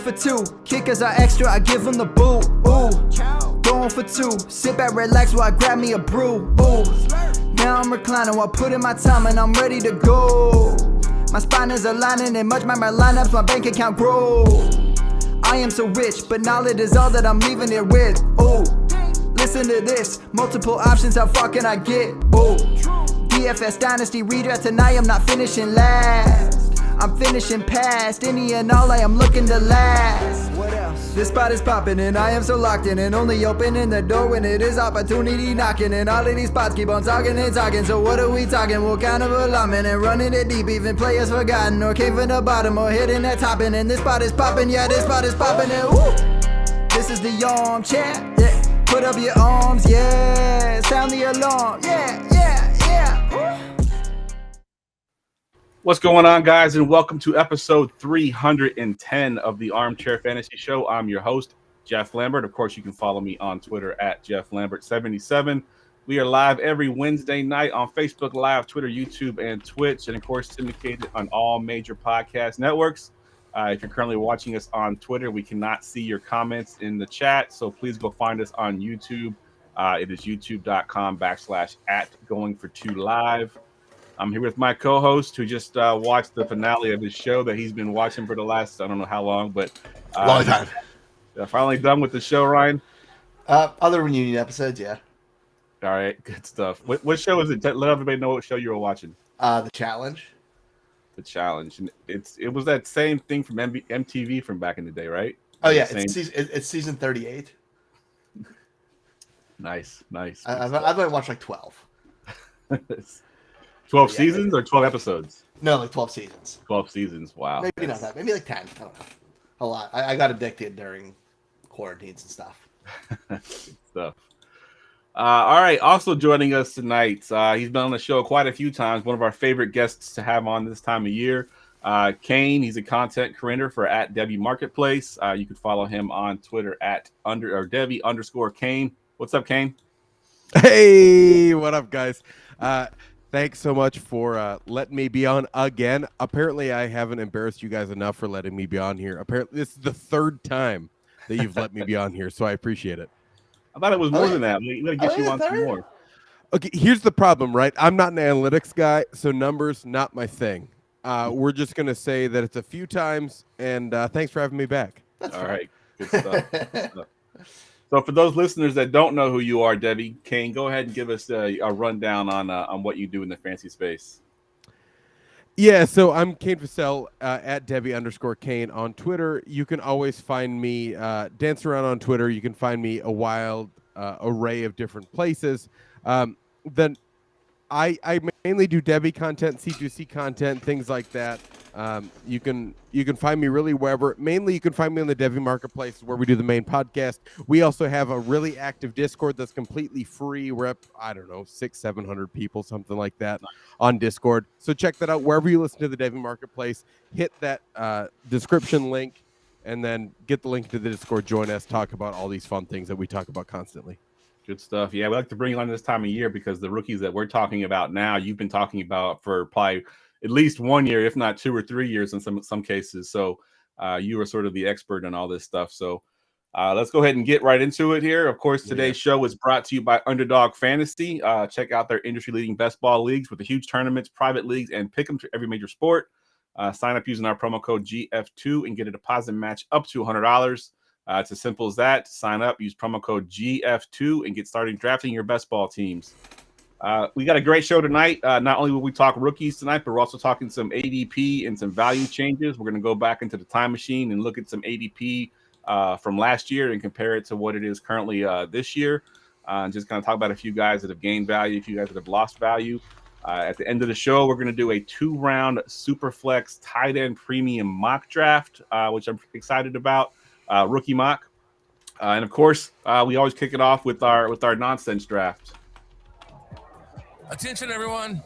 for two, kickers are extra, I give them the boot. Ooh, going for two, sit back, relax while I grab me a brew. Ooh, now I'm reclining while putting my time and I'm ready to go. My spine is aligning and much my lineups, my bank account grow. I am so rich, but knowledge is all that I'm leaving it with. Ooh, listen to this, multiple options, how far can I get? Ooh, DFS Dynasty redraft tonight, I'm not finishing last. I'm finishing past any and all, I am looking to last. What else? This spot is popping and I am so locked in and only opening the door when it is opportunity knocking. And all of these spots keep on talking and talking. So what are we talking? What kind of alignment and running it deep? Even players forgotten or came from the bottom or hitting that top end. And this spot is popping, yeah, this spot is popping. And woo! This is the armchair, yeah. Put up your arms, yeah. Sound the alarm, yeah, yeah, yeah. Woo! What's going on, guys, and welcome to episode 310 of the Armchair Fantasy Show. I'm your host, Jeff Lambert. Of course, you can follow me on Twitter at JeffLambert77. We are live every Wednesday night on Facebook Live, Twitter, YouTube, and Twitch, and of course, syndicated on all major podcast networks. If you're currently watching us on Twitter, we cannot see your comments in the chat, so please go find us on YouTube. It is youtube.com/@GoingFor2Live. I'm here with my co-host who just watched the finale of his show that he's been watching for the last, I don't know how long, but long time. Finally done with the show, Ryan. Other reunion episodes, yeah. All right, good stuff. What show is it? Let everybody know what show you were watching. The Challenge. The Challenge. And it was that same thing from MTV from back in the day, right? Oh yeah, it's season 38. Nice. I've only watched like 12. 12 seasons or 12 episodes? No, like 12 seasons. 12 seasons. Wow. Maybe not that. Maybe like 10. I don't know. A lot. I got addicted during quarantines and stuff. Good stuff. All right. Also joining us tonight, he's been on the show quite a few times. One of our favorite guests to have on this time of year. Kane, he's a content creator for @Devy Marketplace. You can follow him on Twitter @Devy_Kane. What's up, Kane? Hey, what up, guys? Thanks so much for letting me be on again. Apparently, I haven't embarrassed you guys enough for letting me be on here. Apparently, this is the third time that you've let me be on here, so I appreciate it. I thought it was more than that. We gotta get you on some more. Okay, here's the problem, right? I'm not an analytics guy, so numbers, not my thing. We're just going to say that it's a few times, and thanks for having me back. All right, good stuff. So for those listeners that don't know who you are, Devy, Kane, go ahead and give us a rundown on what you do in the fantasy space. Yeah, so I'm Kane Vassell, @Devy_Kane on Twitter. You can always find me dance around on Twitter. You can find me a wild array of different places. Then I mainly do Devy content, C2C content, things like that. You can find me really wherever. Mainly, you can find me on the Devy Marketplace where we do the main podcast. We also have a really active Discord that's completely free. We're up, I don't know, 600-700 people, something like that, on Discord. So check that out wherever you listen to the Devy Marketplace. Hit that description link, and then get the link to the Discord. Join us, talk about all these fun things that we talk about constantly. Good stuff. Yeah, we like to bring you on this time of year because the rookies that we're talking about now, you've been talking about for probably at least 1 year, if not 2 or 3 years in some cases. So you are sort of the expert in all this stuff. So let's go ahead and get right into it here. Of course, today's show is brought to you by Underdog Fantasy. Check out their industry-leading best ball leagues with the huge tournaments, private leagues, and pick them to every major sport. Sign up using our promo code GF2 and get a deposit match up to $100. It's as simple as that. Sign up, use promo code GF2, and get started drafting your best ball teams. We got a great show tonight. Not only will we talk rookies tonight, but we're also talking some ADP and some value changes. We're going to go back into the time machine and look at some ADP from last year and compare it to what it is currently this year. And just kind of talk about a few guys that have gained value, a few guys that have lost value. At the end of the show, we're going to do a 2-round Superflex tight end premium mock draft, which I'm excited about. Rookie mock. And of course, we always kick it off with our nonsense draft. Attention, everyone.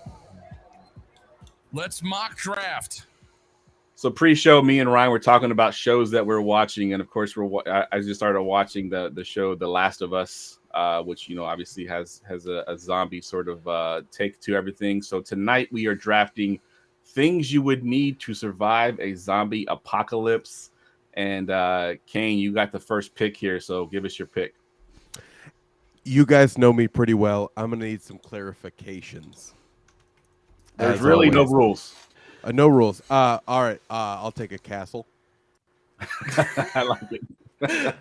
Let's mock draft. So pre-show, me and Ryan were talking about shows that we're watching, and of course, I just started watching the show The Last of Us, which obviously has a zombie sort of take to everything. So tonight we are drafting things you would need to survive a zombie apocalypse. And Kane, you got the first pick here, so give us your pick. You guys know me pretty well. I'm going to need some clarifications. There's As really no always. rules. No rules. All right. I'll take a castle. I like it.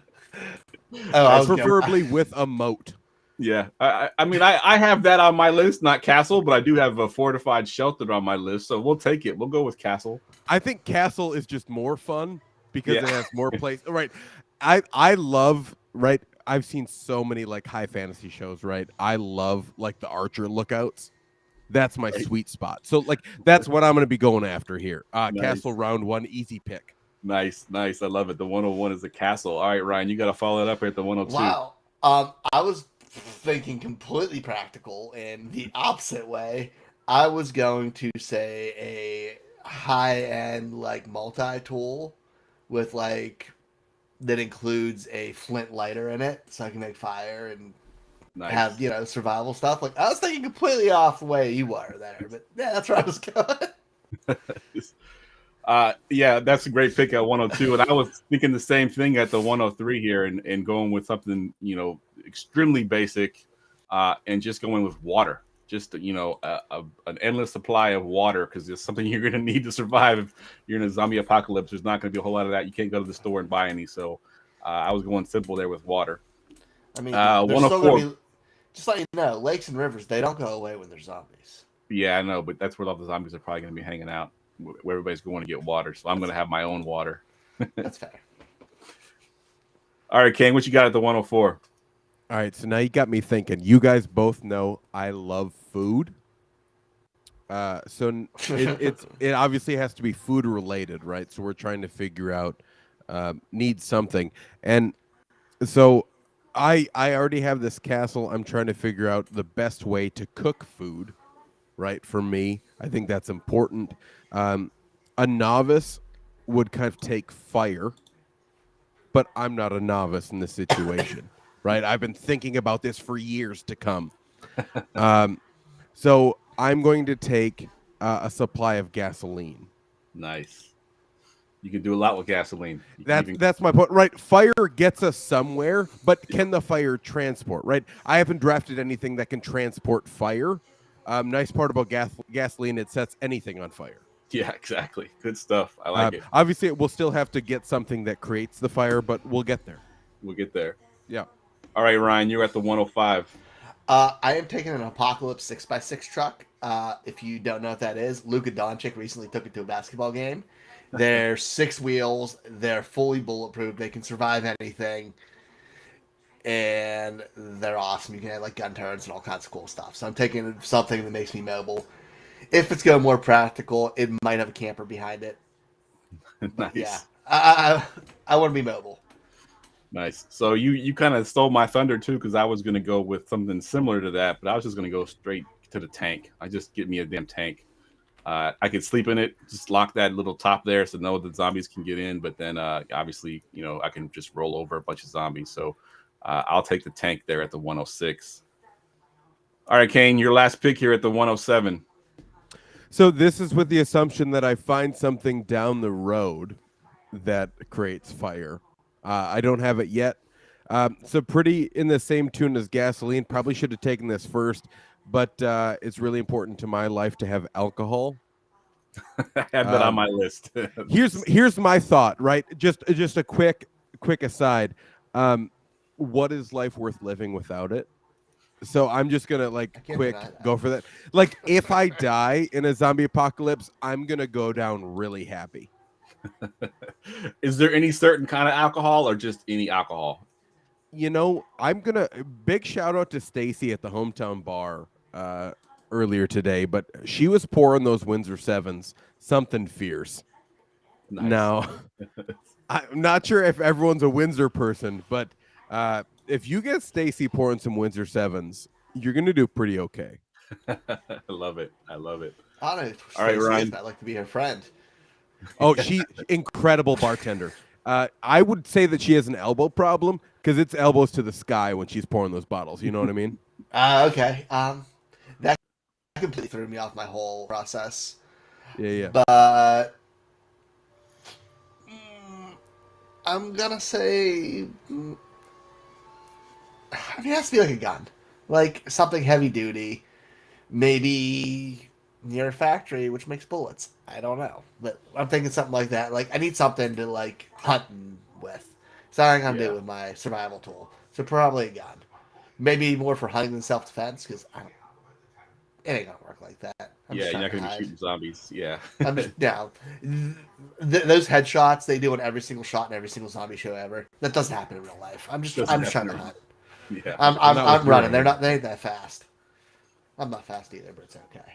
I was Preferably with a moat. Yeah, I mean, I have that on my list, not castle, but I do have a fortified shelter on my list, so we'll take it. We'll go with castle. I think castle is just more fun because Yeah. it has more place. Right. I love, right. I've seen so many like high fantasy shows, right? I love like the archer lookouts. That's my sweet spot. So like that's what I'm going to be going after here. Nice. Castle round 1, easy pick. Nice. I love it. The 101 is the castle. All right, Ryan, you got to follow it up here at the 102. Wow. I was thinking completely practical in the opposite way. I was going to say a high-end like multi-tool with like that includes a flint lighter in it, so I can make fire and Nice. have survival stuff. Like I was thinking completely off the way you were there, but yeah, that's where I was going. Yeah, that's a great pick at 102, and I was thinking the same thing at the 103 here, and going with something extremely basic, and just going with water. Just an endless supply of water, because it's something you're going to need to survive if you're in a zombie apocalypse. There's not going to be a whole lot of that. You can't go to the store and buy any. So I was going simple there with water. I mean, there's still 104. gonna be, just let you know, lakes and rivers, they don't go away when there's zombies. Yeah, I know, but that's where all the zombies are probably going to be hanging out, where everybody's going to get water. So I'm going to have my own water. That's fair. All right, Kane, what you got at the 104? All right, so now you got me thinking. You guys both know I love food. So it obviously has to be food related, right? So we're trying to figure out need something. And so I already have this castle. I'm trying to figure out the best way to cook food, right? For me, I think that's important. A novice would kind of take fire, but I'm not a novice in this situation. Right, I've been thinking about this for years to come. So I'm going to take a supply of gasoline. Nice. You can do a lot with gasoline. That's my point. Right, fire gets us somewhere, but can the fire transport? Right, I haven't drafted anything that can transport fire. Nice part about gasoline, it sets anything on fire. Yeah, exactly. Good stuff. I like it. Obviously, we'll still have to get something that creates the fire, but we'll get there. We'll get there. Yeah. All right, Ryan, you're at the 105. I am taking an Apocalypse 6x6 truck. If you don't know what that is, Luka Doncic recently took it to a basketball game. They're 6 wheels. They're fully bulletproof. They can survive anything. And they're awesome. You can have like gun turrets and all kinds of cool stuff. So I'm taking something that makes me mobile. If it's going more practical, it might have a camper behind it. Nice. Yeah. I want to be mobile. Nice. So you kind of stole my thunder too, because I was going to go with something similar to that, but I was just going to go straight to the tank. I just get me a damn tank. I could sleep in it, just lock that little top there so no the zombies can get in. But then obviously, I can just roll over a bunch of zombies. So I'll take the tank there at the 106. All right, Kane, your last pick here at the 107. So this is with the assumption that I find something down the road that creates fire. I don't have it yet. So pretty in the same tune as gasoline. Probably should have taken this first, but it's really important to my life to have alcohol. I have that on my list. Here's my thought, right? Just a quick aside. What is life worth living without it? So I'm just gonna go for that. Like if I die in a zombie apocalypse, I'm gonna go down really happy. Is there any certain kind of alcohol or just any alcohol? I'm gonna big shout out to Stacy at the hometown bar earlier today, but she was pouring those Windsor 7s, something fierce. Nice. Now, I'm not sure if everyone's a Windsor person, but if you get Stacy pouring some Windsor 7s, you're gonna do pretty okay. I love it. I don't know. All right, Ryan. I'd like to be her friend. Oh, she's incredible bartender. I would say that she has an elbow problem because it's elbows to the sky when she's pouring those bottles. You know what I mean? Okay. That completely threw me off my whole process. Yeah. But I'm gonna say. I mean, it has to be like a gun, like something heavy duty, maybe near a factory which makes bullets. I don't know, but I'm thinking something like that. Like I need something to like hunt with. It's not gonna do with my survival tool, so probably a gun. Maybe more for hunting than self defense because it ain't gonna work like that. You're not gonna be shooting zombies. Yeah. I'm just those headshots they do in every single shot in every single zombie show ever. That doesn't happen in real life. I'm just trying to hunt. Yeah. I'm running. They ain't that fast. I'm not fast either, but it's okay.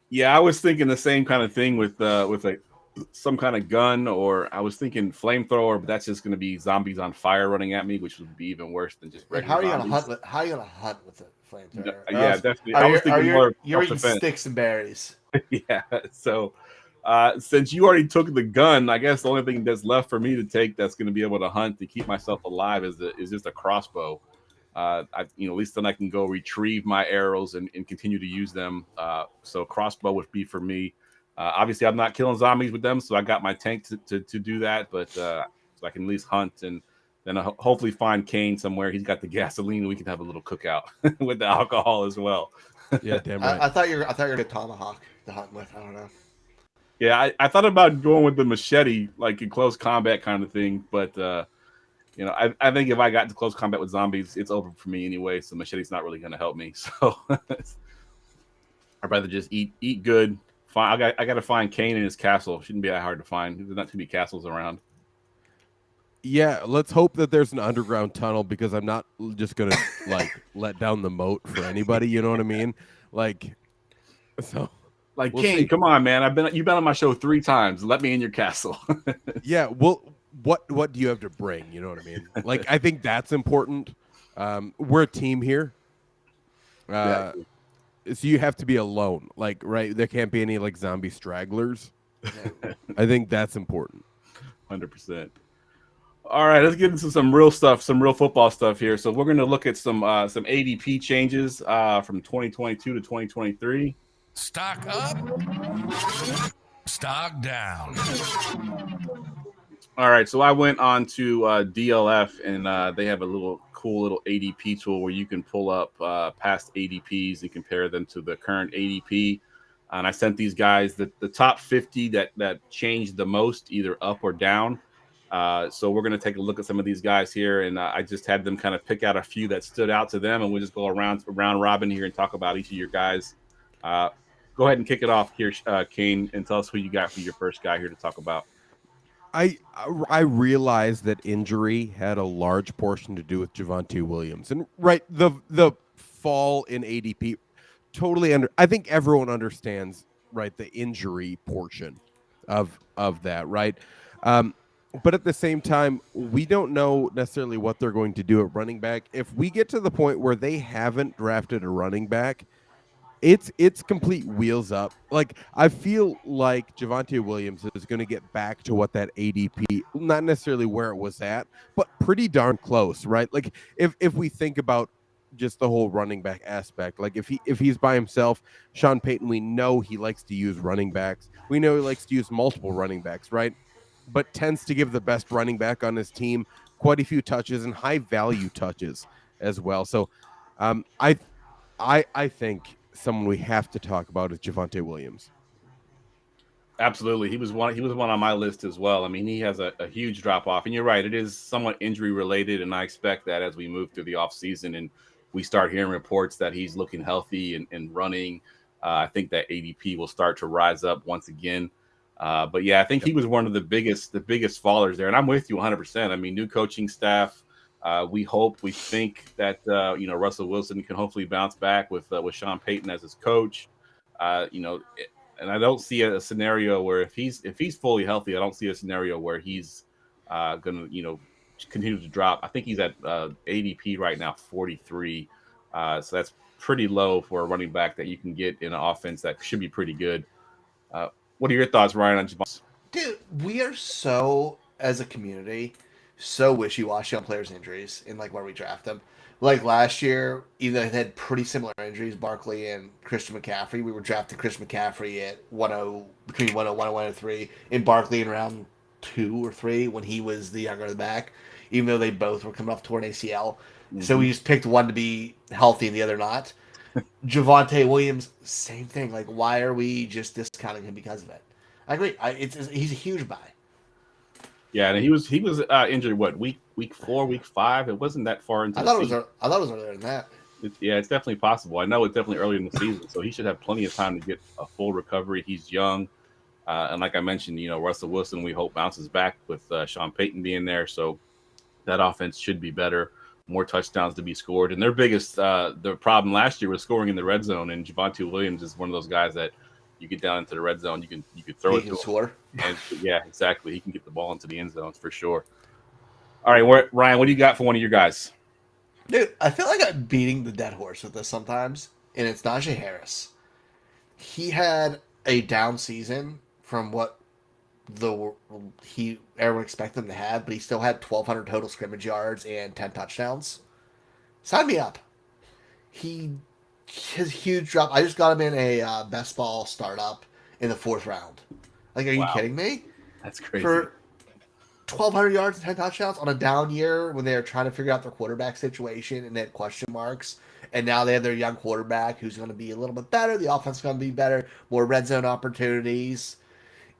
Yeah, I was thinking the same kind of thing with like some kind of gun, or I was thinking flamethrower, but that's just going to be zombies on fire running at me, which would be even worse than just regular. How are you going to hunt? How are you going to hunt with a flamethrower? Yeah, definitely. I was thinking more you're eating sticks and berries. Yeah. So, since you already took the gun, I guess the only thing that's left for me to take that's going to be able to hunt to keep myself alive is just a crossbow. At least then I can go retrieve my arrows and continue to use them. So crossbow would be for me. Obviously, I'm not killing zombies with them, so I got my tank to do that. But so I can at least hunt and then hopefully find Kane somewhere. He's got the gasoline. We can have a little cookout with the alcohol as well. Yeah, damn right. I thought you were a tomahawk to hunt with. I don't know. Yeah, I thought about going with the machete, like a close combat kind of thing, but I think if I got to close combat with zombies, it's over for me anyway. So machete's not really going to help me. So I'd rather just eat good. I got to find Kane in his castle. Shouldn't be that hard to find. There's not too many castles around. Yeah, let's hope that there's an underground tunnel because I'm not just gonna let down the moat for anybody. You know what I mean? We'll Kane, see. Come on, man! You've been on my show 3 times. Let me in your castle. Yeah. Well, what do you have to bring? You know what I mean? I think that's important. We're a team here. So you have to be alone. Right? There can't be any zombie stragglers. I think that's important. 100%. All right, let's get into some real stuff, some real football stuff here. So we're going to look at some ADP changes from 2022 to 2023. Stock up, stock down. All right, so I went on to DLF, and they have a cool little ADP tool where you can pull up past ADPs and compare them to the current ADP. And I sent these guys the top 50 that changed the most, either up or down. So we're going to take a look at some of these guys here, and I just had them kind of pick out a few that stood out to them, and we'll just go round robin here and talk about each of your guys. Go ahead and kick it off here, Kane, and tell us who you got for your first guy here to talk about. I realized that injury had a large portion to do with Javonte Williams, and the fall in ADP totally I think everyone understands the injury portion of that, right? But at the same time, we don't know necessarily what they're going to do at running back. If we get to the point where they haven't drafted a running back, it's complete wheels up. I feel like Javonte Williams is going to get back to what that ADP, not necessarily where it was at, but pretty darn close, right? If we think about just the whole running back aspect, if he's by himself, Sean Payton, we know he likes to use running backs. We know he likes to use multiple running backs, right? But tends to give the best running back on his team quite a few touches and high value touches as well. So I think someone we have to talk about is Javonte Williams. Absolutely. He was one on my list as well. I mean, he has a huge drop off, and you're right. It is somewhat injury related. And I expect that as we move through the off season and we start hearing reports that he's looking healthy and running, I think that ADP will start to rise up once again. But yeah, I think he was one of the biggest fallers there. And I'm with you 100%. I mean, new coaching staff. We think that Russell Wilson can hopefully bounce back with Sean Payton as his coach. And I don't see a scenario where if he's fully healthy, I don't see a scenario where he's going to continue to drop. I think he's at ADP right now 43. So that's pretty low for a running back that you can get in an offense that should be pretty good. What are your thoughts, Ryan, on Javonte? Dude, we are so, as a community, so wishy-washy on players' injuries in where we draft them. Last year, either they had pretty similar injuries, Barkley and Christian McCaffrey. We were drafting Christian McCaffrey at between 101 and 103, and Barkley in round 2 or 3 when he was the younger of the back, even though they both were coming off torn ACL. Mm-hmm. So we just picked one to be healthy and the other not. Javonte Williams, same thing. Like, why are we just discounting him because of it? I agree. He's a huge buy. Yeah, and he was injured week 4, week 5. It wasn't that far into. I thought it was earlier than that. It's definitely possible. I know it's definitely early in the season, so he should have plenty of time to get a full recovery. He's young, and like I mentioned, Russell Wilson, we hope bounces back with Sean Payton being there, so that offense should be better. More touchdowns to be scored, and their biggest the problem last year was scoring in the red zone. And Javonte Williams is one of those guys that you get down into the red zone, you can throw it to him. Score. And yeah, exactly. He can get the ball into the end zones for sure. All right, Ryan, what do you got for one of your guys? Dude, I feel like I'm beating the dead horse with this sometimes, and it's Najee Harris. He had a down season from what everyone expected him to have, but he still had 1,200 total scrimmage yards and 10 touchdowns. Sign me up. His huge drop. I just got him in a best ball startup in the 4th round. Like, are you kidding me? That's crazy. For 1,200 yards and 10 touchdowns on a down year when they were trying to figure out their quarterback situation and they had question marks. And now they have their young quarterback who's going to be a little bit better. The offense is going to be better. More red zone opportunities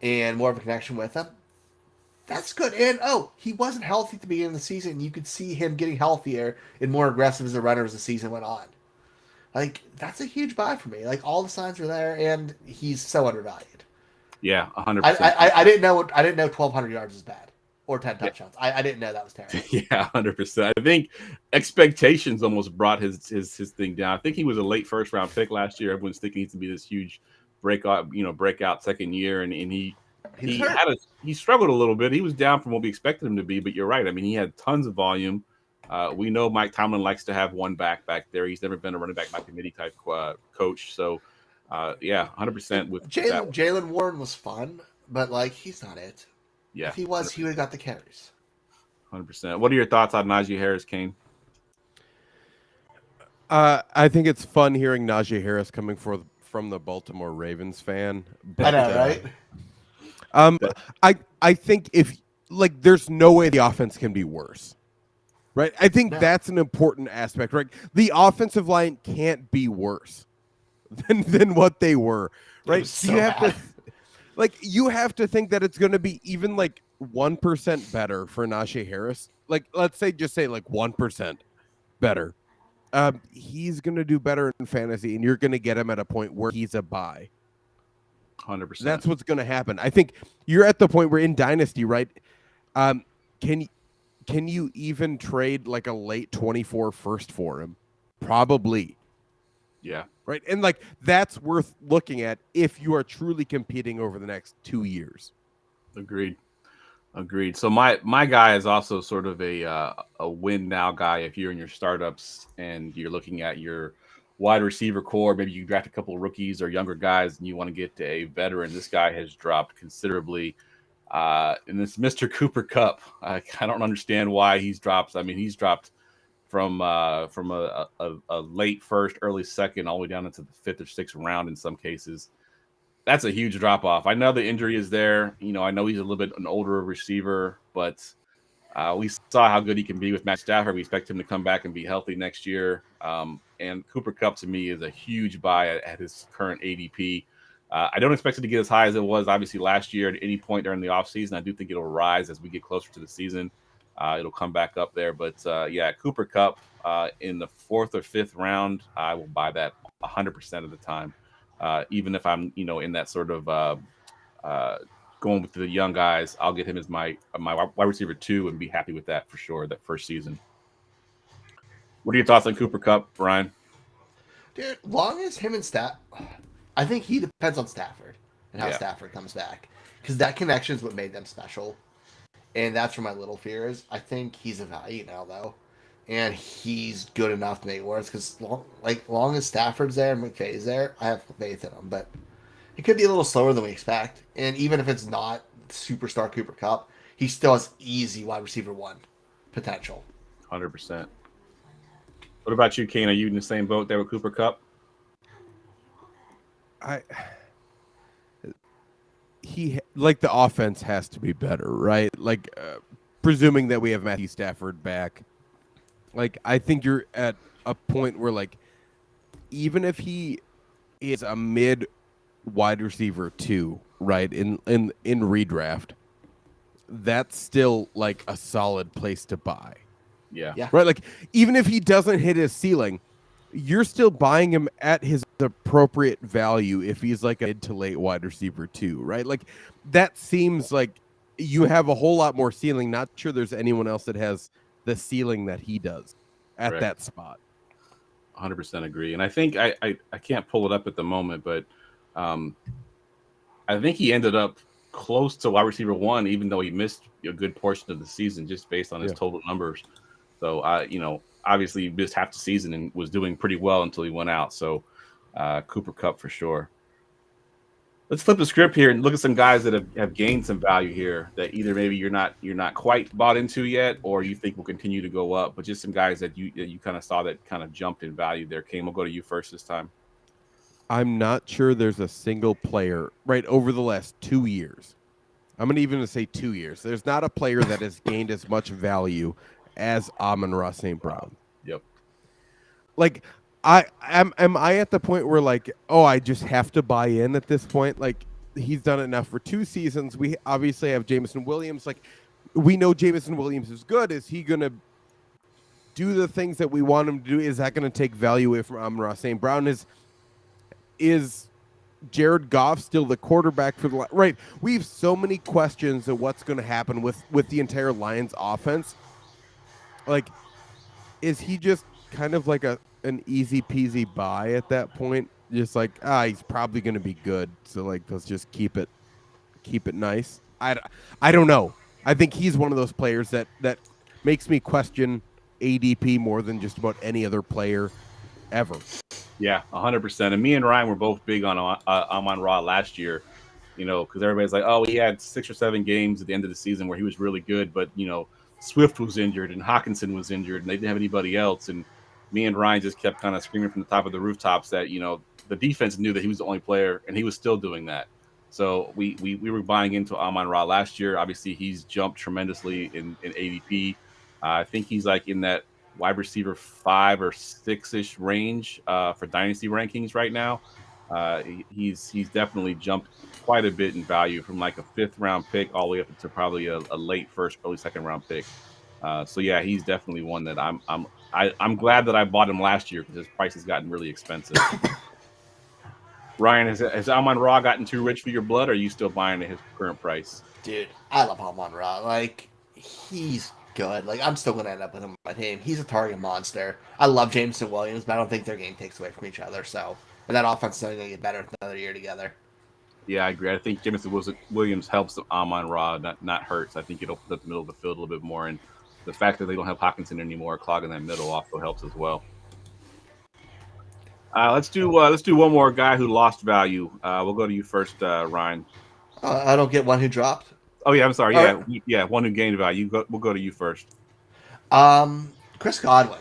and more of a connection with them. That's good. And, he wasn't healthy at the beginning of the season. You could see him getting healthier and more aggressive as a runner as the season went on. Like, that's a huge buy for me. Like, all the signs are there, and he's so undervalued. Yeah, 100%. I didn't know 1,200 yards is bad. Or 10 touchdowns. I didn't know that was terrible. Yeah, 100%. I think expectations almost brought his thing down. I think he was a late first round pick last year. Everyone's thinking he's to be this huge breakout second year, and he struggled a little bit. He was down from what we expected him to be, but you're right. I mean, he had tons of volume. We know Mike Tomlin likes to have one back there. He's never been a running back by committee type coach. So, 100% with Jalen Warren was fun, but he's not it. Yeah, if he was, 100%. He would have got the carries. 100%. What are your thoughts on Najee Harris, Kane? I think it's fun hearing Najee Harris coming from the Baltimore Ravens fan. But, I know, right? I think there's no way the offense can be worse. Right? I think that's an important aspect, right? The offensive line can't be worse than what they were, right? So you have to you have to think that it's going to be even 1% better for Najee Harris. Let's say 1% better. He's going to do better in fantasy, and you're going to get him at a point where he's a buy. 100%. That's what's going to happen. I think you're at the point where in Dynasty, right? Can you even trade a late 24 first for him? Probably. Yeah. Right. And that's worth looking at if you are truly competing over the next 2 years. Agreed. So my guy is also sort of a win now guy. If you're in your startups and you're looking at your wide receiver core, maybe you draft a couple of rookies or younger guys and you want to get to a veteran. This guy has dropped considerably. And this Mr. Cooper Kupp, I don't understand why he's dropped. I mean, he's dropped from a late first, early second, all the way down into the 5th or 6th round in some cases. That's a huge drop off. I know the injury is there. I know he's a little bit an older receiver, but we saw how good he can be with Matt Stafford. We expect him to come back and be healthy next year. And Cooper Kupp to me is a huge buy at his current ADP. I don't expect it to get as high as it was obviously last year at any point during the offseason. I do think it'll rise as we get closer to the season. It'll come back up there. But, Cooper Kupp in the 4th or 5th round, I will buy that 100% of the time. Even if I'm, in that sort of going with the young guys, I'll get him as my wide receiver 2 and be happy with that for sure, that first season. What are your thoughts on Cooper Kupp, Brian? Dude, long as him and I think he depends on Stafford and how Stafford comes back. Because that connection is what made them special. And that's where my little fear is. I think he's a value now, though. And he's good enough to make it worse. Because long as Stafford's there and McVay's there, I have faith in him. But it could be a little slower than we expect. And even if it's not superstar Cooper Kupp, he still has easy wide receiver 1 potential. 100%. What about you, Kane? Are you in the same boat there with Cooper the offense has to be better, right? Like, presuming that we have Matthew Stafford back, like, I think you're at a point where, like, even if he is a mid wide receiver 2, right, in redraft, that's still like a solid place to buy. Yeah. Right? Like, even if he doesn't hit his ceiling, you're still buying him at his appropriate value if he's like a mid to late wide receiver 2, right? Like, that seems like you have a whole lot more ceiling. Not sure there's anyone else that has the ceiling that he does at Correct. that spot. 100% agree. And I think I can't pull it up at the moment, but I think he ended up close to wide receiver 1, even though he missed a good portion of the season just based on his total numbers. So, obviously he missed half the season and was doing pretty well until he went out. So, Cooper Kupp for sure. Let's flip the script here and look at some guys that have gained some value here that either maybe you're not quite bought into yet, or you think will continue to go up, but just some guys that you kind of saw that kind of jumped in value there. Kane, we'll go to you first this time. I'm not sure there's a single player right over the last 2 years. I'm going to even say 2 years. There's not a player that has gained as much value as Amon-Ra St. Brown. Yep. Like, am I at the point where, like, oh, I just have to buy in at this point? Like, he's done it now for 2 seasons. We obviously have Jameson Williams. Like, we know Jameson Williams is good. Is he going to do the things that we want him to do? Is that going to take value away from Amon-Ra St. Brown? Is Jared Goff still the quarterback for the right? We have so many questions of what's going to happen with the entire Lions offense. Like, is he just kind of like an easy peasy buy at that point? Just like, he's probably going to be good, so like let's just keep it nice. I don't know. I think he's one of those players that makes me question ADP more than just about any other player ever. Yeah, 100%. And me and Ryan were both big on Amon-Ra last year, because everybody's like, oh, he had 6 or 7 games at the end of the season where he was really good, but, Swift was injured and Hawkinson was injured and they didn't have anybody else. And me and Ryan just kept kind of screaming from the top of the rooftops that, the defense knew that he was the only player and he was still doing that. So we were buying into Amon-Ra last year. Obviously, he's jumped tremendously in ADP. I think he's like in that wide receiver 5 or 6-ish range for Dynasty rankings right now. He's definitely jumped quite a bit in value from like a 5th round pick all the way up to probably a late 1st, early 2nd round pick. So yeah, he's definitely one that I'm glad that I bought him last year because his price has gotten really expensive. Ryan, has Amon-Ra gotten too rich for your blood, or are you still buying at his current price? Dude, I love Amon-Ra. Like, he's good. Like, I'm still going to end up with him on my team. He's a target monster. I love Jameson Williams, but I don't think their game takes away from each other. So, and that offense is only going to get better with another year together. Yeah, I agree. I think Jameson Williams helps Amon-Ra, not hurts. I think it opens up the middle of the field a little bit more, and the fact that they don't have Hawkinson anymore clogging that middle also helps as well. Let's do one more guy who lost value. We'll go to you first, Ryan. I don't get one who dropped. Oh yeah, I'm sorry. All Yeah, right. yeah, one who gained value. We'll go to you first. Chris Godwin.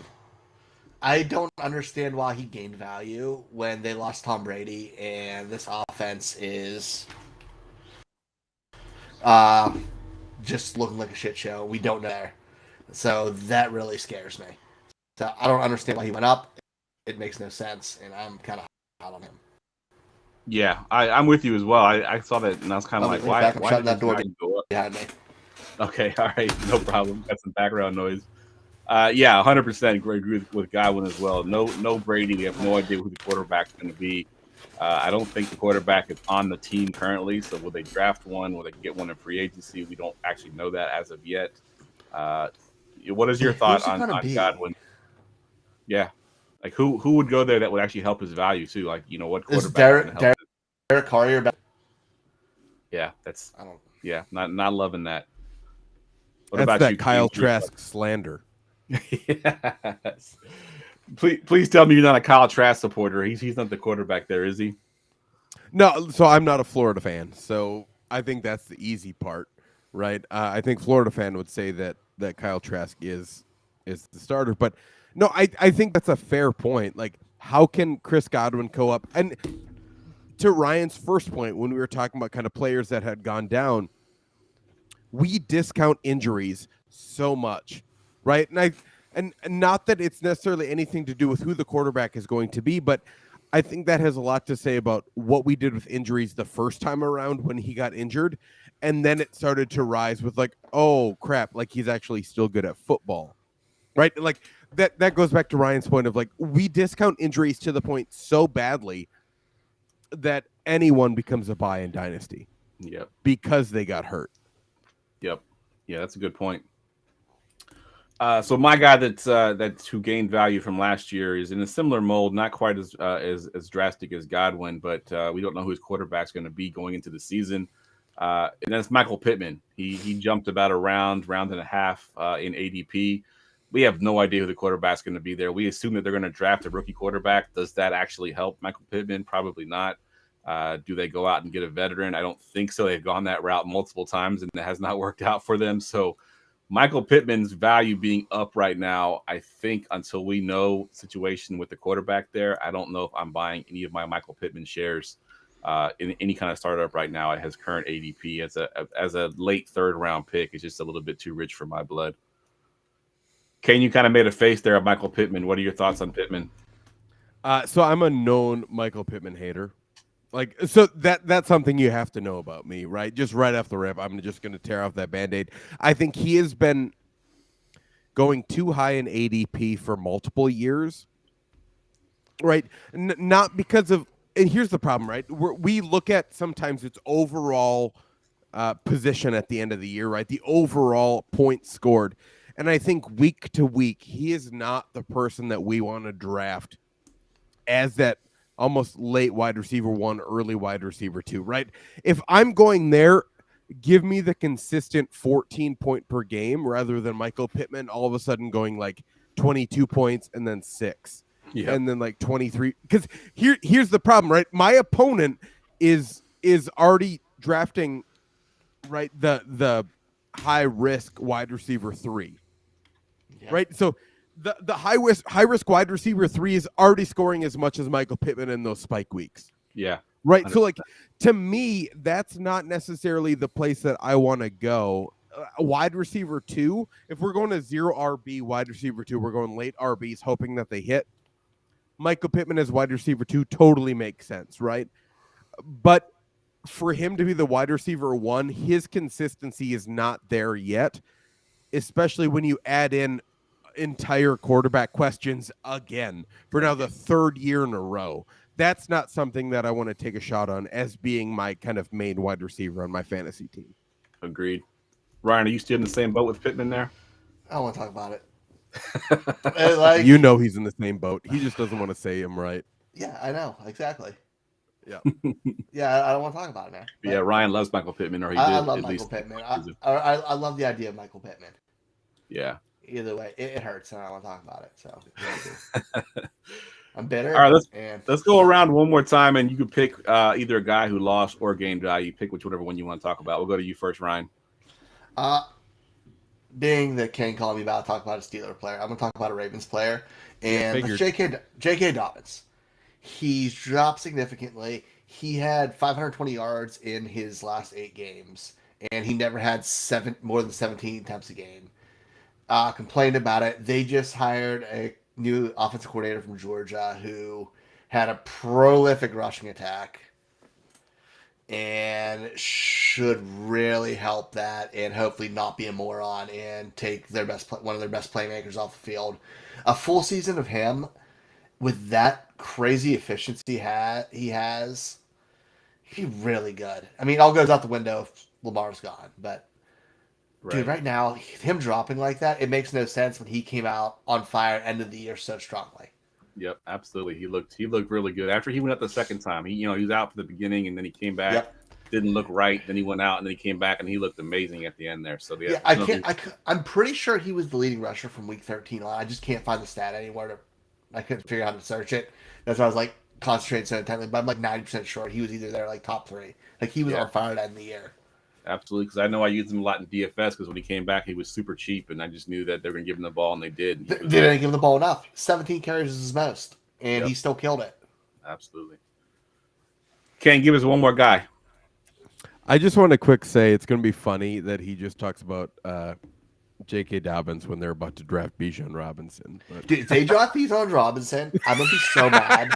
I don't understand why he gained value when they lost Tom Brady and this offense is just looking like a shit show. We don't know there. So that really scares me. So I don't understand why he went up. It makes no sense, and I'm kind of out on him. Yeah, I'm with you as well. I saw that, and I was kind of like, why I'm shutting that door go up? behind me. Okay, all right, no problem. Got some background noise. Yeah, 100% agree with Godwin as well. No Brady. We have no idea who the quarterback's going to be. I don't think the quarterback is on the team currently. So will they draft one? Will they get one in free agency? We don't actually know that as of yet. What is your thought on Godwin? Yeah, like who would go there that would actually help his value too? Like what quarterback? Is Derek Carr better? Yeah, not loving that. What That's about that you, Kyle Trask slander. Yes. Please tell me you're not a Kyle Trask supporter. He's not the quarterback there, is he? No, so I'm not a Florida fan. So I think that's the easy part, right? I think Florida fan would say that Kyle Trask is the starter, but no, I think that's a fair point. Like, how can Chris Godwin go up? And to Ryan's first point, when we were talking about kind of players that had gone down, we discount injuries so much, right? And not that it's necessarily anything to do with who the quarterback is going to be, but I think that has a lot to say about what we did with injuries the first time around when he got injured. And then it started to rise with like, oh crap, like he's actually still good at football, right? Like that goes back to Ryan's point of like, we discount injuries to the point so badly that anyone becomes a buy in Dynasty. Yep. Because they got hurt. Yep. Yeah, that's a good point. So my guy that's who gained value from last year is in a similar mold, not quite as drastic as Godwin, but we don't know who his quarterback's going to be going into the season. And that's Michael Pittman. He jumped about a round and a half in ADP. We have no idea who the quarterback's going to be there. We assume that they're going to draft a rookie quarterback. Does that actually help Michael Pittman? Probably not. Do they go out and get a veteran? I don't think so. They've gone that route multiple times, and it has not worked out for them. So Michael Pittman's value being up right now, I think until we know situation with the quarterback there, I don't know if I'm buying any of my Michael Pittman shares in any kind of startup right now at his current ADP as a late third round pick. It's just a little bit too rich for my blood. Kane, you kind of made a face there of Michael Pittman. What are your thoughts on Pittman? So I'm a known Michael Pittman hater. Like, so that's something you have to know about me, right? Just right off the rip, I'm just going to tear off that Band-Aid. I think he has been going too high in ADP for multiple years, right? Not because of, and here's the problem, right? We look at sometimes its overall position at the end of the year, right? The overall points scored. And I think week to week, he is not the person that we want to draft as that almost late wide receiver 1, early wide receiver 2, right? If I'm going there, give me the consistent 14 point per game rather than Michael Pittman all of a sudden going like 22 points and then 6 and then like 23. Because here's the problem, right? My opponent is already drafting, right, the high risk wide receiver 3, right? So the high risk wide receiver 3 is already scoring as much as Michael Pittman in those spike weeks. Yeah. Right. 100%. So like to me, that's not necessarily the place that I want to go. Wide receiver 2, if we're going to 0 RB wide receiver 2, we're going late RBs hoping that they hit. Michael Pittman as wide receiver 2 totally makes sense, right? But for him to be the wide receiver 1, his consistency is not there yet, especially when you add in entire quarterback questions again for now the third year in a row. That's not something that I want to take a shot on as being my kind of main wide receiver on my fantasy team. Agreed. Ryan, are you still in the same boat with Pittman there? I don't want to talk about it. Like, you know he's in the same boat. He just doesn't want to say him right. Yeah, I know. Exactly. Yeah. Yeah, I don't want to talk about it, man. Yeah, Ryan loves Michael Pittman, or he did. I love at Michael least. Pittman. I love the idea of Michael Pittman. Yeah. Either way, it hurts, and I don't want to talk about it. So I'm bitter. All right, let's go around one more time, and you can pick either a guy who lost or gained value. Pick whichever one you want to talk about. We'll go to you first, Ryan. Being that Kane called me about to talk about a Steeler player, I'm going to talk about a Ravens player, and J.K. Dobbins. He's dropped significantly. He had 520 yards in his last 8 games, and he never had more than 17 attempts a game. Complained about it. They just hired a new offensive coordinator from Georgia who had a prolific rushing attack and should really help that and hopefully not be a moron and take one of their best playmakers off the field. A full season of him with that crazy efficiency he has, he's really good. I mean, it all goes out the window if Lamar's gone, but dude, right now, him dropping like that, it makes no sense when he came out on fire end of the year so strongly. Yep, absolutely. He looked really good. After he went out the second time, he was out for the beginning and then he came back. Yep. Didn't look right. Then he went out and then he came back and he looked amazing at the end there. So yeah, I'm pretty sure he was the leading rusher from week 13 on. I just can't find the stat anywhere. I couldn't figure out how to search it. That's why I was like concentrating so intently. But I'm like 90% sure he was either there like top 3. Like he was on fire at the end of the year. Absolutely, because I know I used him a lot in DFS because when he came back, he was super cheap, and I just knew that they were going to give him the ball, and they did. They didn't give him the ball enough. 17 carries is his most, and he still killed it. Absolutely. Can't give us one more guy. I just want to quick say it's going to be funny that he just talks about J.K. Dobbins when they're about to draft Bijan Robinson. But... Dude, if they draft Bijan Robinson, I'm gonna be so mad.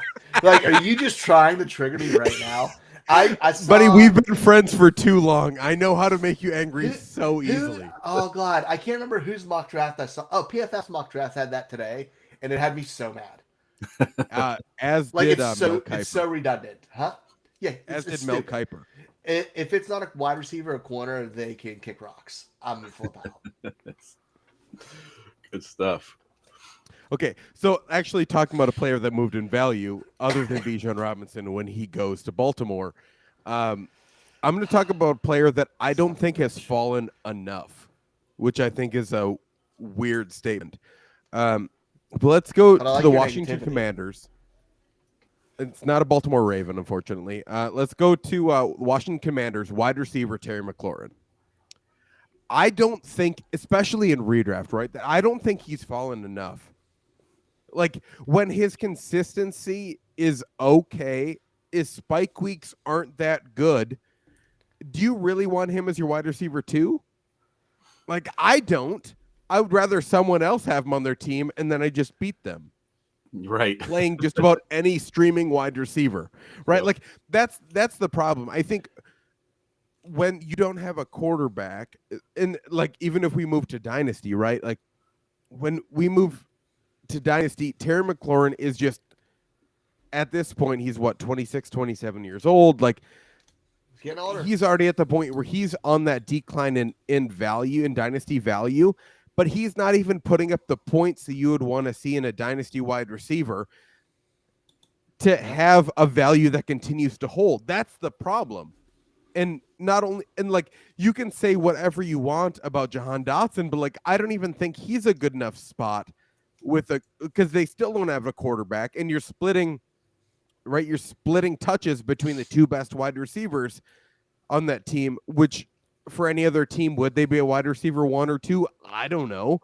Like, are you just trying to trigger me right now? I saw, Buddy, we've been friends for too long. I know how to make you angry so easily. Oh God, I can't remember whose mock draft I saw. Oh, PFF's mock draft had that today, and it had me so mad. As Like did it's Mel Kiper. it's so redundant, huh? Yeah, As it's did Mel stupid. Kiper. If it's not a wide receiver or corner, they can kick rocks. I'm gonna flip out. Good stuff. Okay, so actually talking about a player that moved in value other than Bijan Robinson when he goes to Baltimore, I'm going to talk about a player that I don't think has fallen enough, which I think is a weird statement. But let's go But I like to the your Washington negativity. Commanders. It's not a Baltimore Raven, unfortunately. Let's go to Washington Commanders wide receiver Terry McLaurin. I don't think, especially in redraft, right, that I don't think he's fallen enough. Like, when his consistency is okay, his spike weeks aren't that good, do you really want him as your wide receiver too? Like, I don't. I would rather someone else have him on their team, and then I just beat them. Right. Playing just about any streaming wide receiver, right? Yep. Like, that's the problem. I think when you don't have a quarterback, and like even if we move to Dynasty, right? Like when we move to Dynasty, Terry McLaurin is just at this point, he's what, 26, 27 years old. Like He's getting older. he's already at the point where he's on that decline in value, in Dynasty value, but he's not even putting up the points that you would want to see in a Dynasty wide receiver to have a value that continues to hold. That's the problem. And not only, and like you can say whatever you want about Jahan Dotson, but like I don't even think he's a good enough spot with because they still don't have a quarterback, and you're splitting, right? You're splitting touches between the two best wide receivers on that team, which for any other team, would they be a wide receiver 1 or 2? I don't know.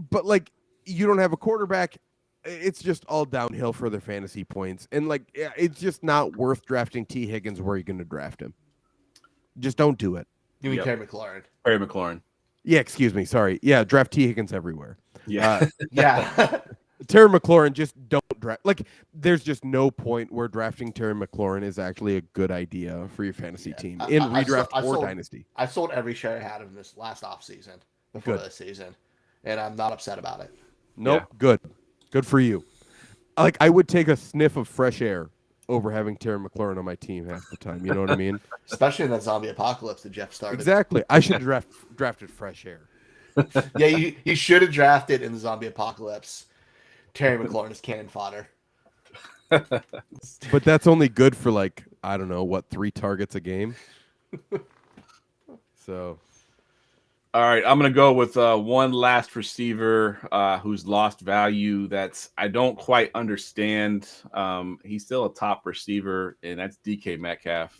But like you don't have a quarterback. It's just all downhill for their fantasy points. And like, it's just not worth drafting T. Higgins where you're going to draft him. Just don't do it. You mean Yep. Terry McLaurin? Terry McLaurin. Yeah, excuse me. Sorry. Yeah, draft T. Higgins everywhere. Yeah. Yeah. Terry McLaurin, just don't draft. Like, there's just no point where drafting Terry McLaurin is actually a good idea for your fantasy team in redraft or sold, Dynasty. I sold every share I had of this last offseason before Good. this season, and I'm not upset about it. Nope. Yeah. Good. Good for you. Like, I would take a sniff of fresh air over having Terry McLaurin on my team half the time. You know what I mean? Especially in that zombie apocalypse that Jeff started. Exactly. I should have drafted fresh air. Yeah, you should have drafted in the zombie apocalypse. Terry McLaurin is cannon fodder. But that's only good for like, I don't know, what, 3 targets a game? So All right, I'm gonna go with one last receiver who's lost value. That's I don't quite understand. He's still a top receiver, and that's DK Metcalf.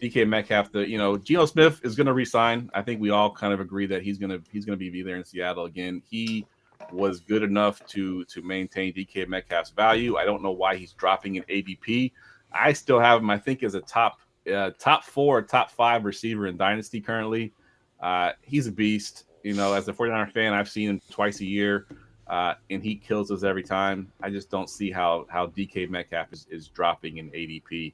DK Metcalf, Geno Smith is gonna resign. I think we all kind of agree that he's gonna be there in Seattle again. He was good enough to maintain DK Metcalf's value. I don't know why he's dropping in ADP. I still have him, I think, as a top 4, top 5 receiver in Dynasty currently. He's a beast. As a 49er fan, I've seen him twice a year, and he kills us every time. I just don't see how DK Metcalf is dropping in ADP.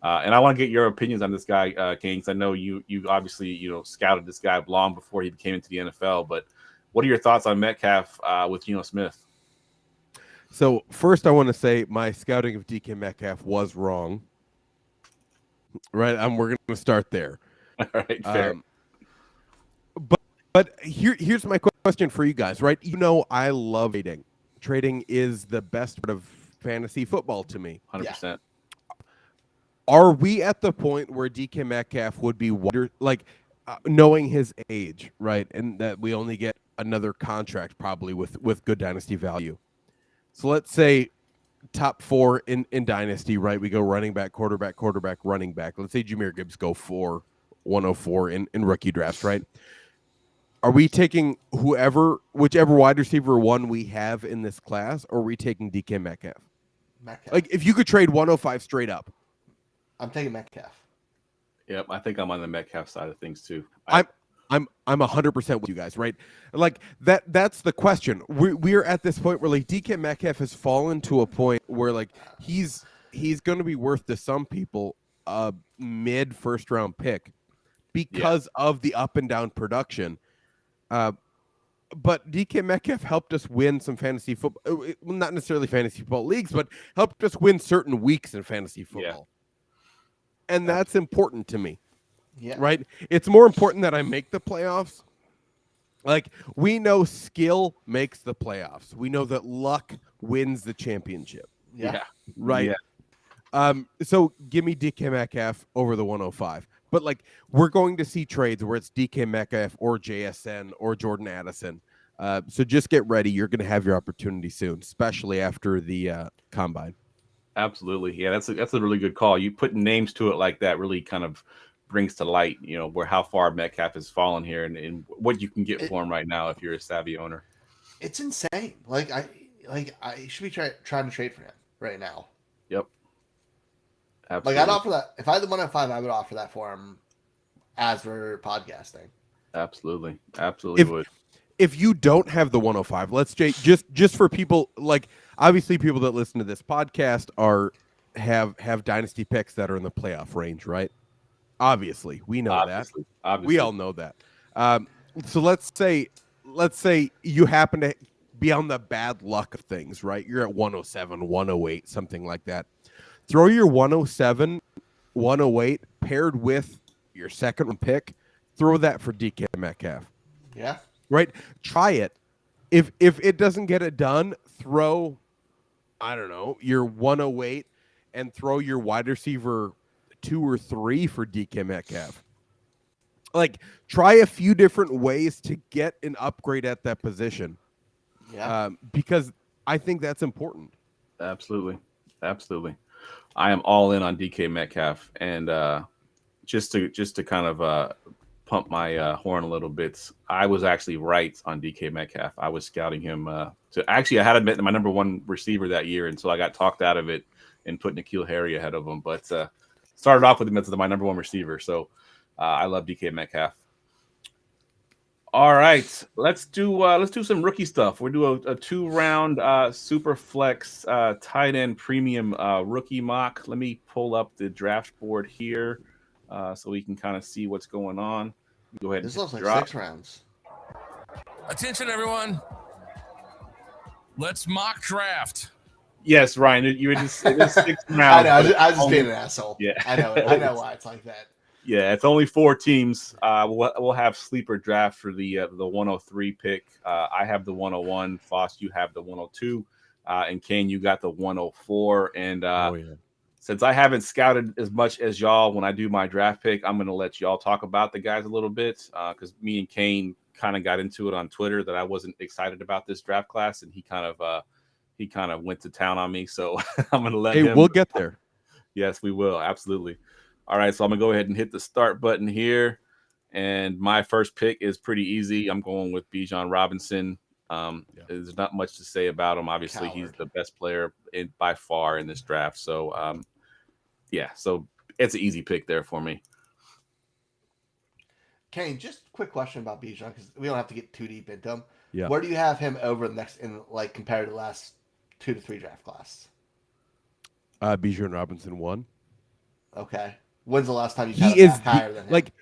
And I want to get your opinions on this guy, Kane, because I know you obviously scouted this guy long before he came into the NFL. But what are your thoughts on Metcalf with Geno Smith? So first, I want to say my scouting of DK Metcalf was wrong. Right, we're going to start there. All right, fair. But here's my question for you guys. Right, I love trading. Trading is the best part of fantasy football to me. 100%. Are we at the point where DK Metcalf would be knowing his age, right, and that we only get another contract probably with good dynasty value? So let's say top 4 in Dynasty, right? We go running back, quarterback, running back. Let's say Jahmyr Gibbs go 104 in rookie drafts, right? Are we taking whichever wide receiver 1 we have in this class, or are we taking DK Metcalf? Metcalf. Like, if you could trade 105 straight up, I'm taking Metcalf. Yep, I think I'm on the Metcalf side of things too. I'm 100% with you guys, right? Like that's the question. We're at this point where like DK Metcalf has fallen to a point where like he's going to be worth to some people a mid first round pick because of the up and down production. But DK Metcalf helped us win some fantasy football, not necessarily fantasy football leagues, but helped us win certain weeks in fantasy football. Yeah. And that's important to me. Yeah. Right? It's more important that I make the playoffs. Like, we know skill makes the playoffs. We know that luck wins the championship. Yeah. Right? Yeah. So give me DK Metcalf over the 105. But, like, we're going to see trades where it's DK Metcalf or JSN or Jordan Addison. So just get ready. You're going to have your opportunity soon, especially after the combine. Absolutely. Yeah, that's a really good call. You put names to it like that really kind of brings to light, where how far Metcalf has fallen here and what you can get for him right now if you're a savvy owner. It's insane. I should be trying to trade for him right now. Yep. Absolutely. I'd offer that if I had the 105, I would offer that for him as we're podcasting. Absolutely would. If you don't have the 105, let's just for people like obviously people that listen to this podcast have dynasty picks that are in the playoff range, right? Obviously, we know that. We all know that. So let's say you happen to be on the bad luck of things, right? You're at 107, 108, something like that. Throw your 107, 108 paired with your second pick. Throw that for DK Metcalf. Yeah. Right? Try it. If it doesn't get it done, throw, I don't know, your 108 and throw your wide receiver 2 or 3 for DK Metcalf. Like, try a few different ways to get an upgrade at that position. Yeah. Because I think that's important. Absolutely. I am all in on DK Metcalf, and just to kind of pump my horn a little bit, I was actually right on DK Metcalf. I was scouting him I had him my number one receiver that year until I got talked out of it and put N'Keal Harry ahead of him. But started off with him as my number one receiver, so I love DK Metcalf. All right, let's do some rookie stuff. We'll do a 2-round super flex tight end premium rookie mock. Let me pull up the draft board here so we can kind of see what's going on. Go ahead. This looks like drop. 6 rounds. Attention, everyone. Let's mock draft. Yes, Ryan, you were just 6 rounds. I know. I was just being an asshole. Yeah, I know why it's like that. Yeah, it's only 4 teams. We'll have sleeper draft for the 103 pick. I have the 101. Foss, you have the 102. And Kane, you got the 104. And since I haven't scouted as much as y'all when I do my draft pick, I'm going to let y'all talk about the guys a little bit because me and Kane kind of got into it on Twitter that I wasn't excited about this draft class, and he kind of went to town on me. So I'm going to let him. We'll get there. Yes, we will. Absolutely. All right, so I'm going to go ahead and hit the start button here. And my first pick is pretty easy. I'm going with Bijan Robinson. There's not much to say about him. Obviously, he's the best player by far in this draft. So, so it's an easy pick there for me. Kane, just a quick question about Bijan because we don't have to get too deep into him. Yeah. Where do you have him over compared to the last 2 to 3 draft class? Bijan Robinson 1. Okay. When's the last time you he is higher than him? Like,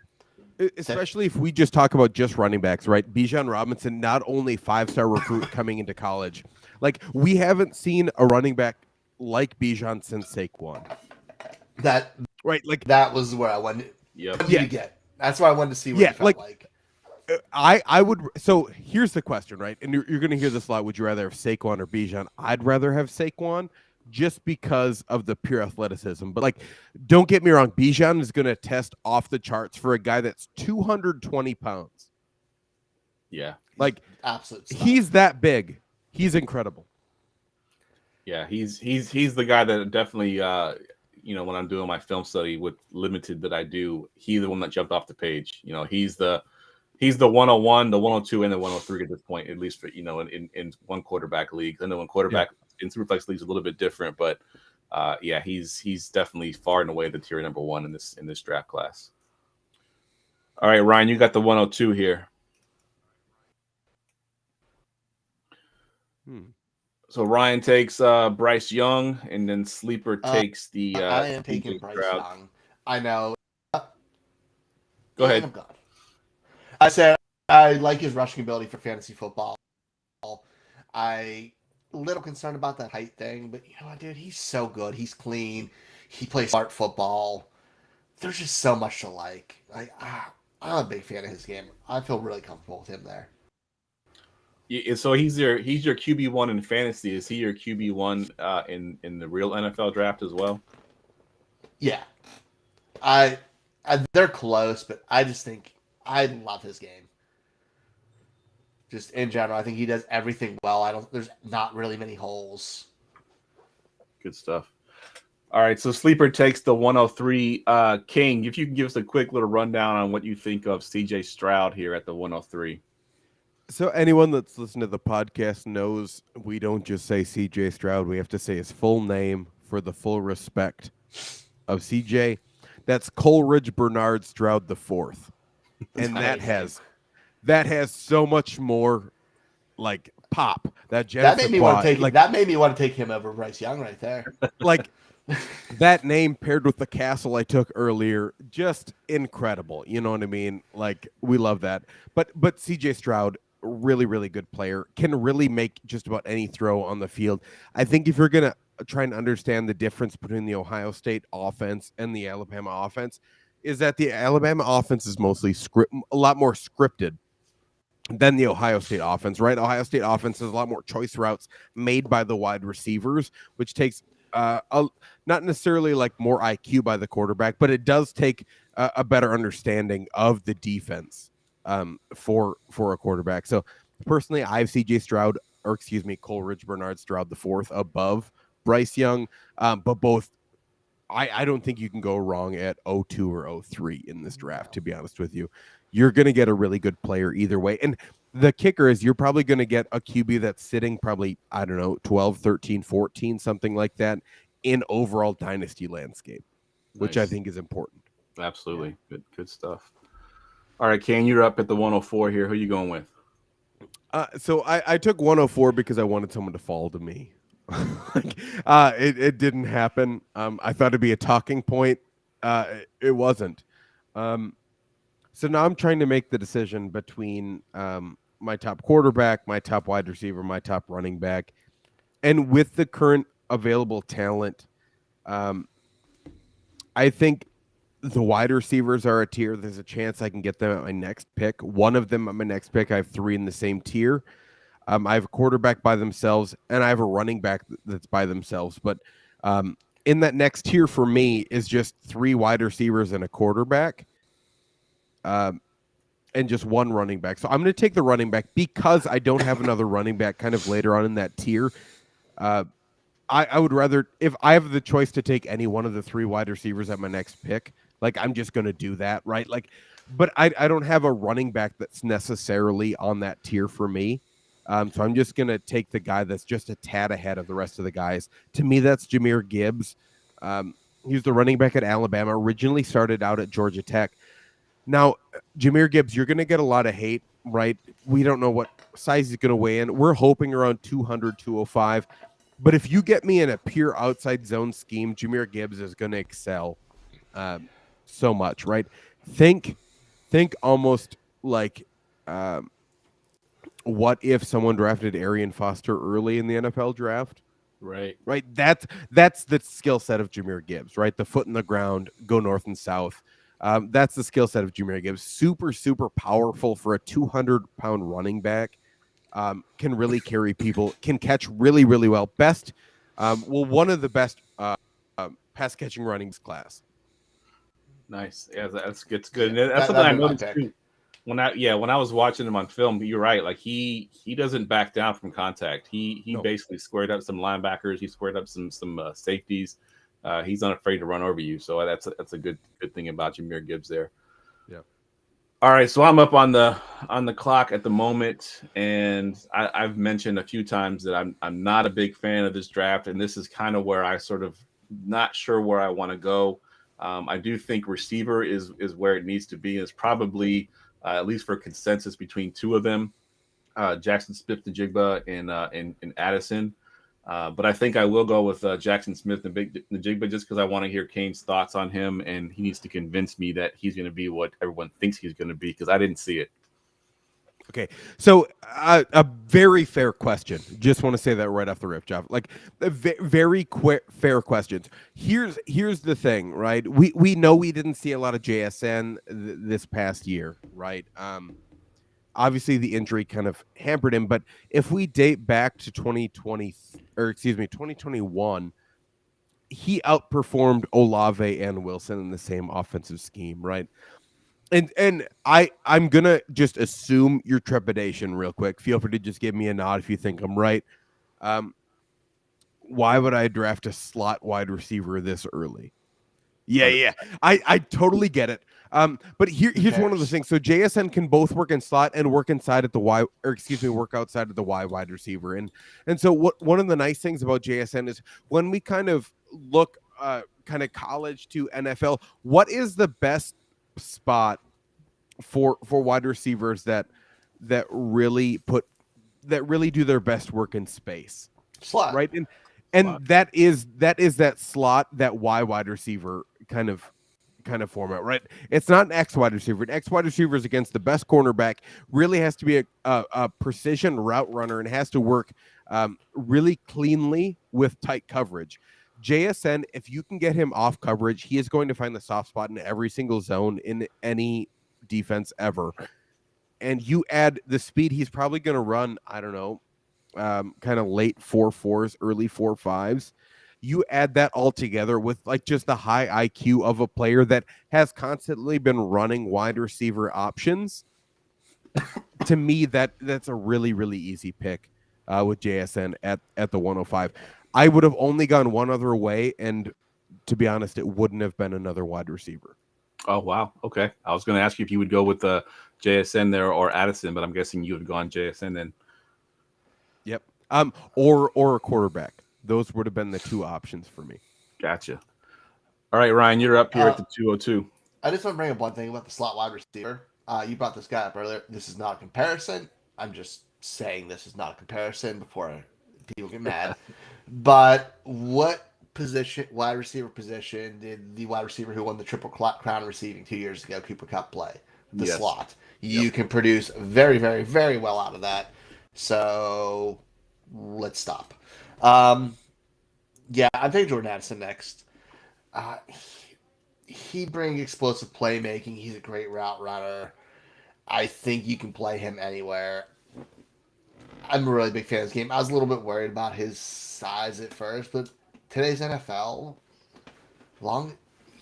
especially if we just talk about just running backs, right? Bijan Robinson, not only 5-star recruit coming into college, like we haven't seen a running back like Bijan since Saquon. That was where I wanted. Yep. You get. That's why I wanted to see what it felt like. I would. So here's the question, right? And you're going to hear this a lot. Would you rather have Saquon or Bijan? I'd rather have Saquon. Just because of the pure athleticism. But, like, don't get me wrong. Bijan is going to test off the charts for a guy that's 220 pounds. Yeah. Like, absolute stuff. He's that big. He's incredible. Yeah, he's the guy that definitely, when I'm doing my film study with limited that I do, he's the one that jumped off the page. He's the 101, the 102, and the 103 at this point, at least for, in one quarterback league. I know in quarterback in Superflex leagues a little bit different, but yeah, he's definitely far and away the tier number one in this draft class. All right, Ryan, you got the 102 here. So Ryan takes Bryce Young, and then Sleeper takes the. I am taking CJ Bryce Stroud. Young. I know. Go ahead. I'm gone. I said I like his rushing ability for fantasy football. I a little concerned about that height thing, but you know what, dude? He's so good. He's clean. He plays smart football. There's just so much to like. I'm a big fan of his game. I feel really comfortable with him there. Yeah, so he's your QB1 in fantasy. Is he your QB1 in the real NFL draft as well? Yeah, they're close, but I just think I love his game. Just in general, I think he does everything well. There's not really many holes. Good stuff. All right, so Sleeper takes the 103. King, if you can give us a quick little rundown on what you think of CJ Stroud here at the 103. So anyone that's listened to the podcast knows we don't just say CJ Stroud. We have to say his full name for the full respect of CJ. That's Coleridge Bernard Stroud the Fourth, and that has so much more like pop. That made me want to take him over Bryce Young right there. Like that name paired with the castle I took earlier, just incredible. You know what I mean? Like we love that. But CJ Stroud, really, really good player, can really make just about any throw on the field. I think if you're going to try and understand the difference between the Ohio State offense and the Alabama offense, is that the Alabama offense is mostly a lot more scripted than the Ohio State offense, right? Ohio State offense has a lot more choice routes made by the wide receivers, which takes not necessarily like more IQ by the quarterback, but it does take a better understanding of the defense for a quarterback. So personally, I have Coleridge Bernard Stroud the fourth above Bryce Young, but both. I don't think you can go wrong at 02 or 03 in this draft, to be honest with you. You're going to get a really good player either way. And the kicker is you're probably going to get a QB that's sitting probably, 12, 13, 14, something like that in overall dynasty landscape, which I think is important. Absolutely. Good stuff. All right, Kane, you're up at the 104 here. Who are you going with? So I took 104 because I wanted someone to fall to me. It didn't happen. I thought it'd be a talking point. It wasn't. So now I'm trying to make the decision between my top quarterback, my top wide receiver, my top running back. And with the current available talent, I think the wide receivers are a tier. There's a chance I can get them at my next pick. One of them at my next pick. I have three in the same tier. I have a quarterback by themselves, and I have a running back that's by themselves. But in that next tier for me is just three wide receivers and a quarterback, and just one running back. So I'm going to take the running back because I don't have another running back kind of later on in that tier. I would rather, if I have the choice to take any one of the three wide receivers at my next pick, like I'm just going to do that, right? Like, but I don't have a running back that's necessarily on that tier for me. So I'm just going to take the guy that's just a tad ahead of the rest of the guys. To me, that's Jahmyr Gibbs. He's the running back at Alabama, originally started out at Georgia Tech. Now, Jahmyr Gibbs, you're going to get a lot of hate, right? We don't know what size he's going to weigh in. We're hoping around 200, 205. But if you get me in a pure outside zone scheme, Jahmyr Gibbs is going to excel so much, right? Think almost like what if someone drafted Arian Foster early in the NFL draft? Right. That's the skill set of Jahmyr Gibbs, right? The foot in the ground, go north and south. That's the skill set of Jahmyr Gibbs. Super, super powerful for a 200-pound running back. Can really carry people, can catch really, really well. One of the best pass catching runnings class. Nice. Yeah, that's good. And that's something I noticed too. When I was watching him on film, you're right. Like he doesn't back down from contact. He basically squared up some linebackers. He squared up some safeties. He's unafraid to run over you. So that's a good thing about Jahmyr Gibbs there. Yeah. All right, so I'm up on the clock at the moment, and I've mentioned a few times that I'm not a big fan of this draft, and this is kind of where I sort of not sure where I want to go. I do think receiver is where it needs to be. It's probably at least for consensus between two of them, Jackson Smith-Njigba and Addison. But I think I will go with Jackson Smith-Njigba just because I want to hear Kane's thoughts on him, and he needs to convince me that he's going to be what everyone thinks he's going to be because I didn't see it. Okay, so a very fair question. Just want to say that right off the rip, Jeff. Like very quick, fair questions. Here's the thing, right? We know we didn't see a lot of JSN this past year, right? Obviously the injury kind of hampered him, but if we date back to 2021, he outperformed Olave and Wilson in the same offensive scheme, right? And I'm gonna just assume your trepidation real quick. Feel free to just give me a nod if you think I'm right. Why would I draft a slot wide receiver this early? Yeah. I totally get it. But here's one of the things. So JSN can both work in slot and work inside at the work outside of the Y wide receiver. And so one of the nice things about JSN is when we kind of look kind of college to NFL, what is the best spot for wide receivers that really do their best work in space? Slot. Right? And that is that slot, that Y wide receiver kind of format, right? It's not an X wide receiver. An X wide receiver is against the best cornerback, really has to be a precision route runner and has to work really cleanly with tight coverage. JSN, if you can get him off coverage, he is going to find the soft spot in every single zone in any defense ever. And you add the speed, he's probably going to run, I don't know, kind of late 4.4s, early 4.5s. You add that all together with like just the high IQ of a player that has constantly been running wide receiver options. To me, that's a really, really easy pick with JSN at the 105. I would have only gone one other way, and to be honest, it wouldn't have been another wide receiver. Oh, wow. Okay. I was going to ask you if you would go with the JSN there or Addison, but I'm guessing you would have gone JSN then. Yep. Or a quarterback. Those would have been the two options for me. Gotcha. All right, Ryan, you're up here at the 202. I just want to bring up one thing about the slot wide receiver. You brought this guy up earlier. This is not a comparison. I'm just saying this is not a comparison before people get mad. But what wide receiver position did the wide receiver who won the Triple Crown receiving 2 years ago, Cooper Kupp, play? The slot. You can produce very, very, very well out of that. So let's stop. Yeah, I'm taking Jordan Addison next. He brings explosive playmaking. He's a great route runner. I think you can play him anywhere. I'm a really big fan of this game. I was a little bit worried about his size at first, but today's NFL,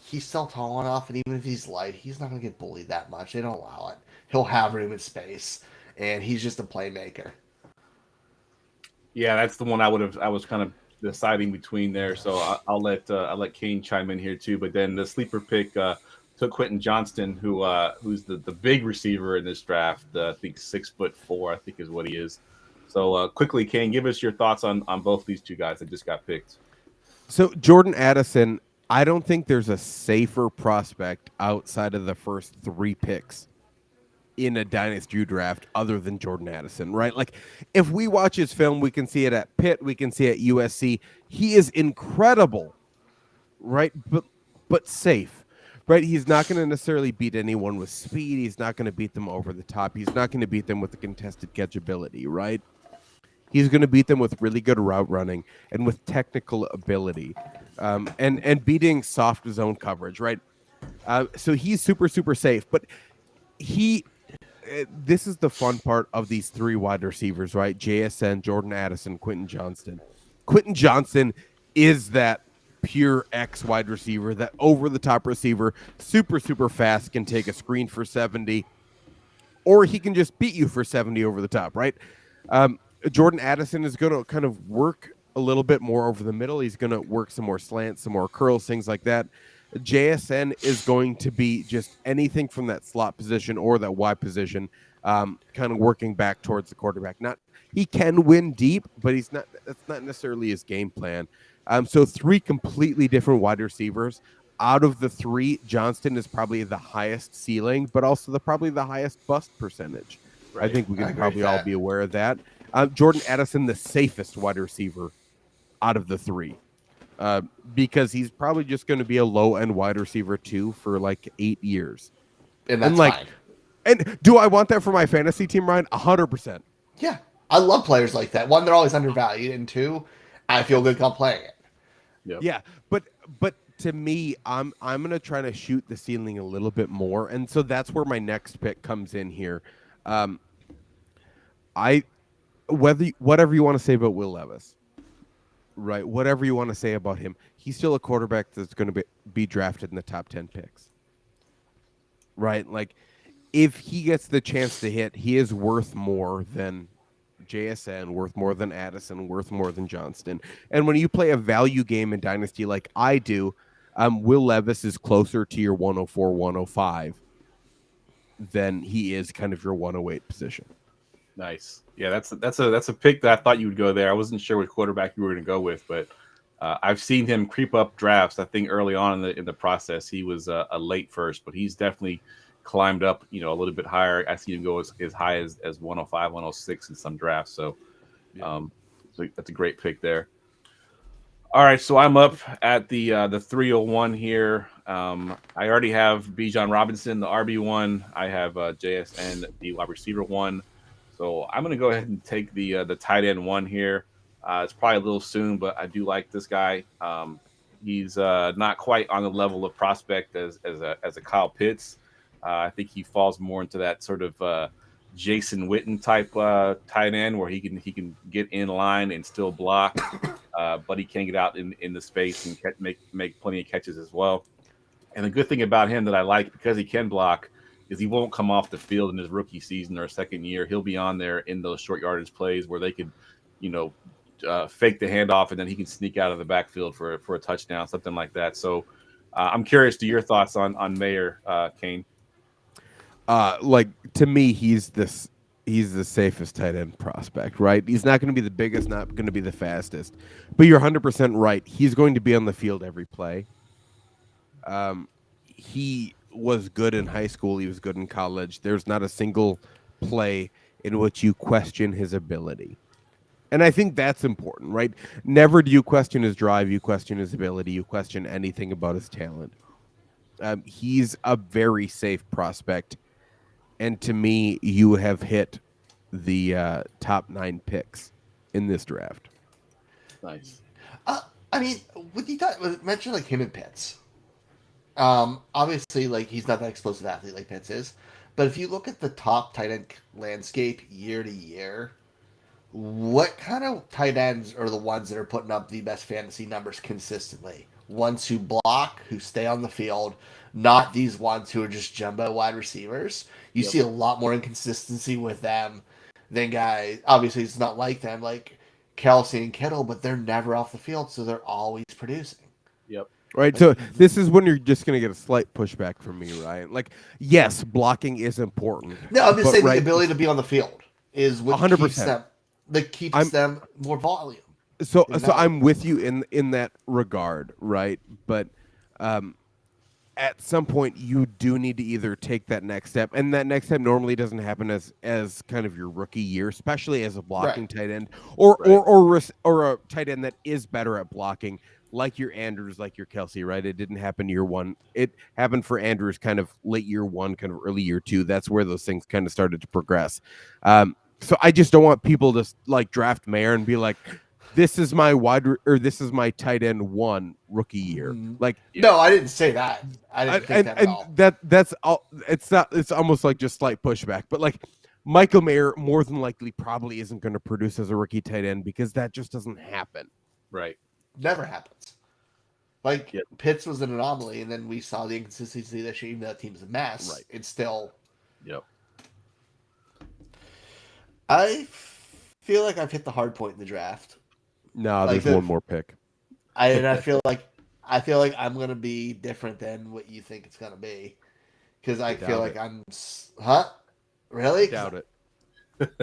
he's still tall enough, and even if he's light, he's not going to get bullied that much. They don't allow it. He'll have room and space, and he's just a playmaker. Yeah, that's the one I was kind of deciding between there. So I'll let Kane chime in here too. But then the sleeper pick took Quentin Johnston, who's the big receiver in this draft. I think 6'4", I think is what he is. So quickly, Kane, give us your thoughts on both these two guys that just got picked. So Jordan Addison, I don't think there's a safer prospect outside of the first 3 picks in a Dynasty draft other than Jordan Addison, right? Like, if we watch his film, we can see it at Pitt, we can see it at USC. He is incredible, right? But safe, right? He's not going to necessarily beat anyone with speed. He's not going to beat them over the top. He's not going to beat them with the contested catchability, right? He's going to beat them with really good route running and with technical ability, and beating soft zone coverage, right? So he's super, super safe. But this is the fun part of these 3 wide receivers, right? JSN, Jordan Addison, Quentin Johnston. Quentin Johnston is that pure X wide receiver, that over-the-top receiver, super, super fast, can take a screen for 70, or he can just beat you for 70 over the top, right? Jordan Addison is going to kind of work a little bit more over the middle. He's going to work some more slants, some more curls, things like that. JSN is going to be just anything from that slot position or that Y position, kind of working back towards the quarterback. He can win deep, but that's not necessarily his game plan. So 3 completely different wide receivers. Out of the 3, Johnston is probably the highest ceiling, but also probably the highest bust percentage. I Right. think we I can agree probably with all that. be aware of that. Jordan Addison, the safest wide receiver out of the 3, because he's probably just going to be a low-end wide receiver 2 for like 8 years. And that's like, fine. And do I want that for my fantasy team, Ryan? 100%. Yeah. I love players like that. One, they're always undervalued, and 2, I feel good come playing it. Yep. Yeah, but to me, I'm gonna try to shoot the ceiling a little bit more, and so that's where my next pick comes in here. Whatever you want to say about Will Levis, right? Whatever you want to say about him, he's still a quarterback that's going to be drafted in the top 10 picks, right? Like, if he gets the chance to hit, he is worth more than JSN, worth more than Addison, worth more than Johnston. And when you play a value game in Dynasty like I do, Will Levis is closer to your 104, 105 than he is kind of your 108 position. Nice. Yeah, that's a pick that I thought you would go there. I wasn't sure what quarterback you were going to go with, but I've seen him creep up drafts. I think early on in the process, he was a late first, but he's definitely climbed up, a little bit higher. I see him go as high as 105, 106 in some drafts. So, so that's a great pick there. All right, so I'm up at the 301 here. I already have Bijan Robinson, the RB1. I have JSN, the wide receiver 1. So I'm going to go ahead and take the tight end 1 here. It's probably a little soon, but I do like this guy. He's not quite on the level of prospect as a Kyle Pitts. I think he falls more into that sort of Jason Witten type tight end where he can get in line and still block, but he can get out in the space and make plenty of catches as well. And the good thing about him that I like, because he can block, is he won't come off the field in his rookie season or second year. He'll be on there in those short yardage plays where they could, fake the handoff and then he can sneak out of the backfield for a touchdown, something like that. So I'm curious to your thoughts on Mayer, Kane. To me, he's the safest tight end prospect, right? He's not going to be the biggest, not going to be the fastest, but you're 100% right. He's going to be on the field every play. He was good in high school. He was good in college. There's not a single play in which you question his ability. And I think that's important, right? Never do you question his drive. You question his ability. You question anything about his talent. He's a very safe prospect. And to me, you have hit the top 9 picks in this draft. Nice. I mean, when you mention like him and Pitts, obviously like he's not that explosive athlete like Pitts is, but if you look at the top tight end landscape year to year, what kind of tight ends are the ones that are putting up the best fantasy numbers consistently? Ones who block, who stay on the field, not these ones who are just jumbo wide receivers. You see a lot more inconsistency with them than guys. Obviously, it's not like them, like Kelsey and Kittle, but they're never off the field, so they're always producing. Yep. Right, so this is when you're just going to get a slight pushback from me, Ryan. Like, yes, blocking is important. No, I'm just saying the ability to be on the field is what 100%. keeps them more volume. So I'm with you in that regard, right? But at some point, you do need to either take that next step, and that next step normally doesn't happen as kind of your rookie year, especially as a blocking tight end, or a tight end that is better at blocking, like your Andrews, like your Kelsey, right? It didn't happen year 1. It happened for Andrews kind of late year 1, kind of early year 2. That's where those things kind of started to progress. So I just don't want people to like draft Mayer and be like, this is my this is my tight end 1 rookie year. Like, no, I didn't say that. I didn't think that at all. That's all. It's almost like just slight pushback. But like Michael Mayer more than likely probably isn't going to produce as a rookie tight end because that just doesn't happen. Right. Never happens. Like Pitts was an anomaly, and then we saw the inconsistency this year. Even though that team's a mess, right? It's still. Yep. I feel like I've hit the hard point in the draft. No, there's one more pick. I feel like I'm gonna be different than what you think it's gonna be, because I feel like I'm. Really? Doubt it.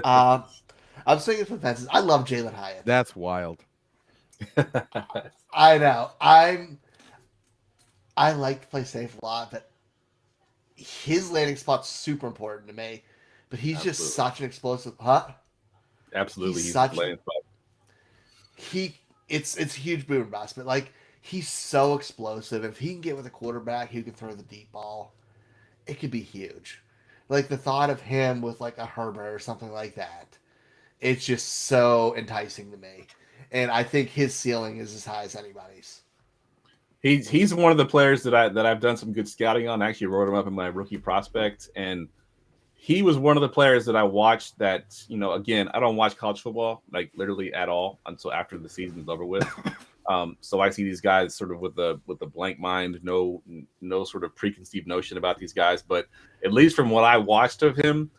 I'm swinging for the fences. I love Jalen Hyatt. That's wild. I know. I like to play safe a lot, but his landing spot's super important to me. But he's Absolutely. just such an explosive. Absolutely, He's he's such playing spot. It's a huge boom and bust, but like he's so explosive. If he can get with a quarterback who can throw the deep ball, it could be huge. Like the thought of him with like a Herbert or something like that, it's just so enticing to me. And I think his ceiling is as high as anybody's. He's one of the players that I've done some good scouting on. I actually wrote him up in my rookie prospect, and he was one of the players that I watched that, again, I don't watch college football like literally at all until after the season is over with. So I see these guys sort of with a blank mind, no sort of preconceived notion about these guys. But at least from what I watched of him,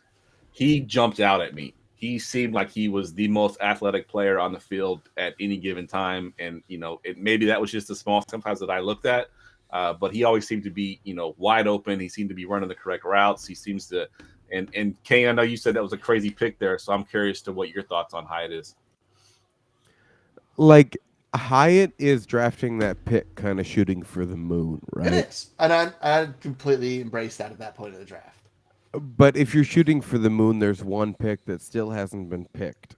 he jumped out at me. He seemed like he was the most athletic player on the field at any given time. And, maybe that was just the small sometimes that I looked at. But he always seemed to be, wide open. He seemed to be running the correct routes. He seems to – and Kane, I know you said that was a crazy pick there, so I'm curious to what your thoughts on Hyatt is. Like, Hyatt is drafting that pick kind of shooting for the moon, right? It is. And I completely embrace that at that point of the draft. But if you're shooting for the moon, there's one pick that still hasn't been picked.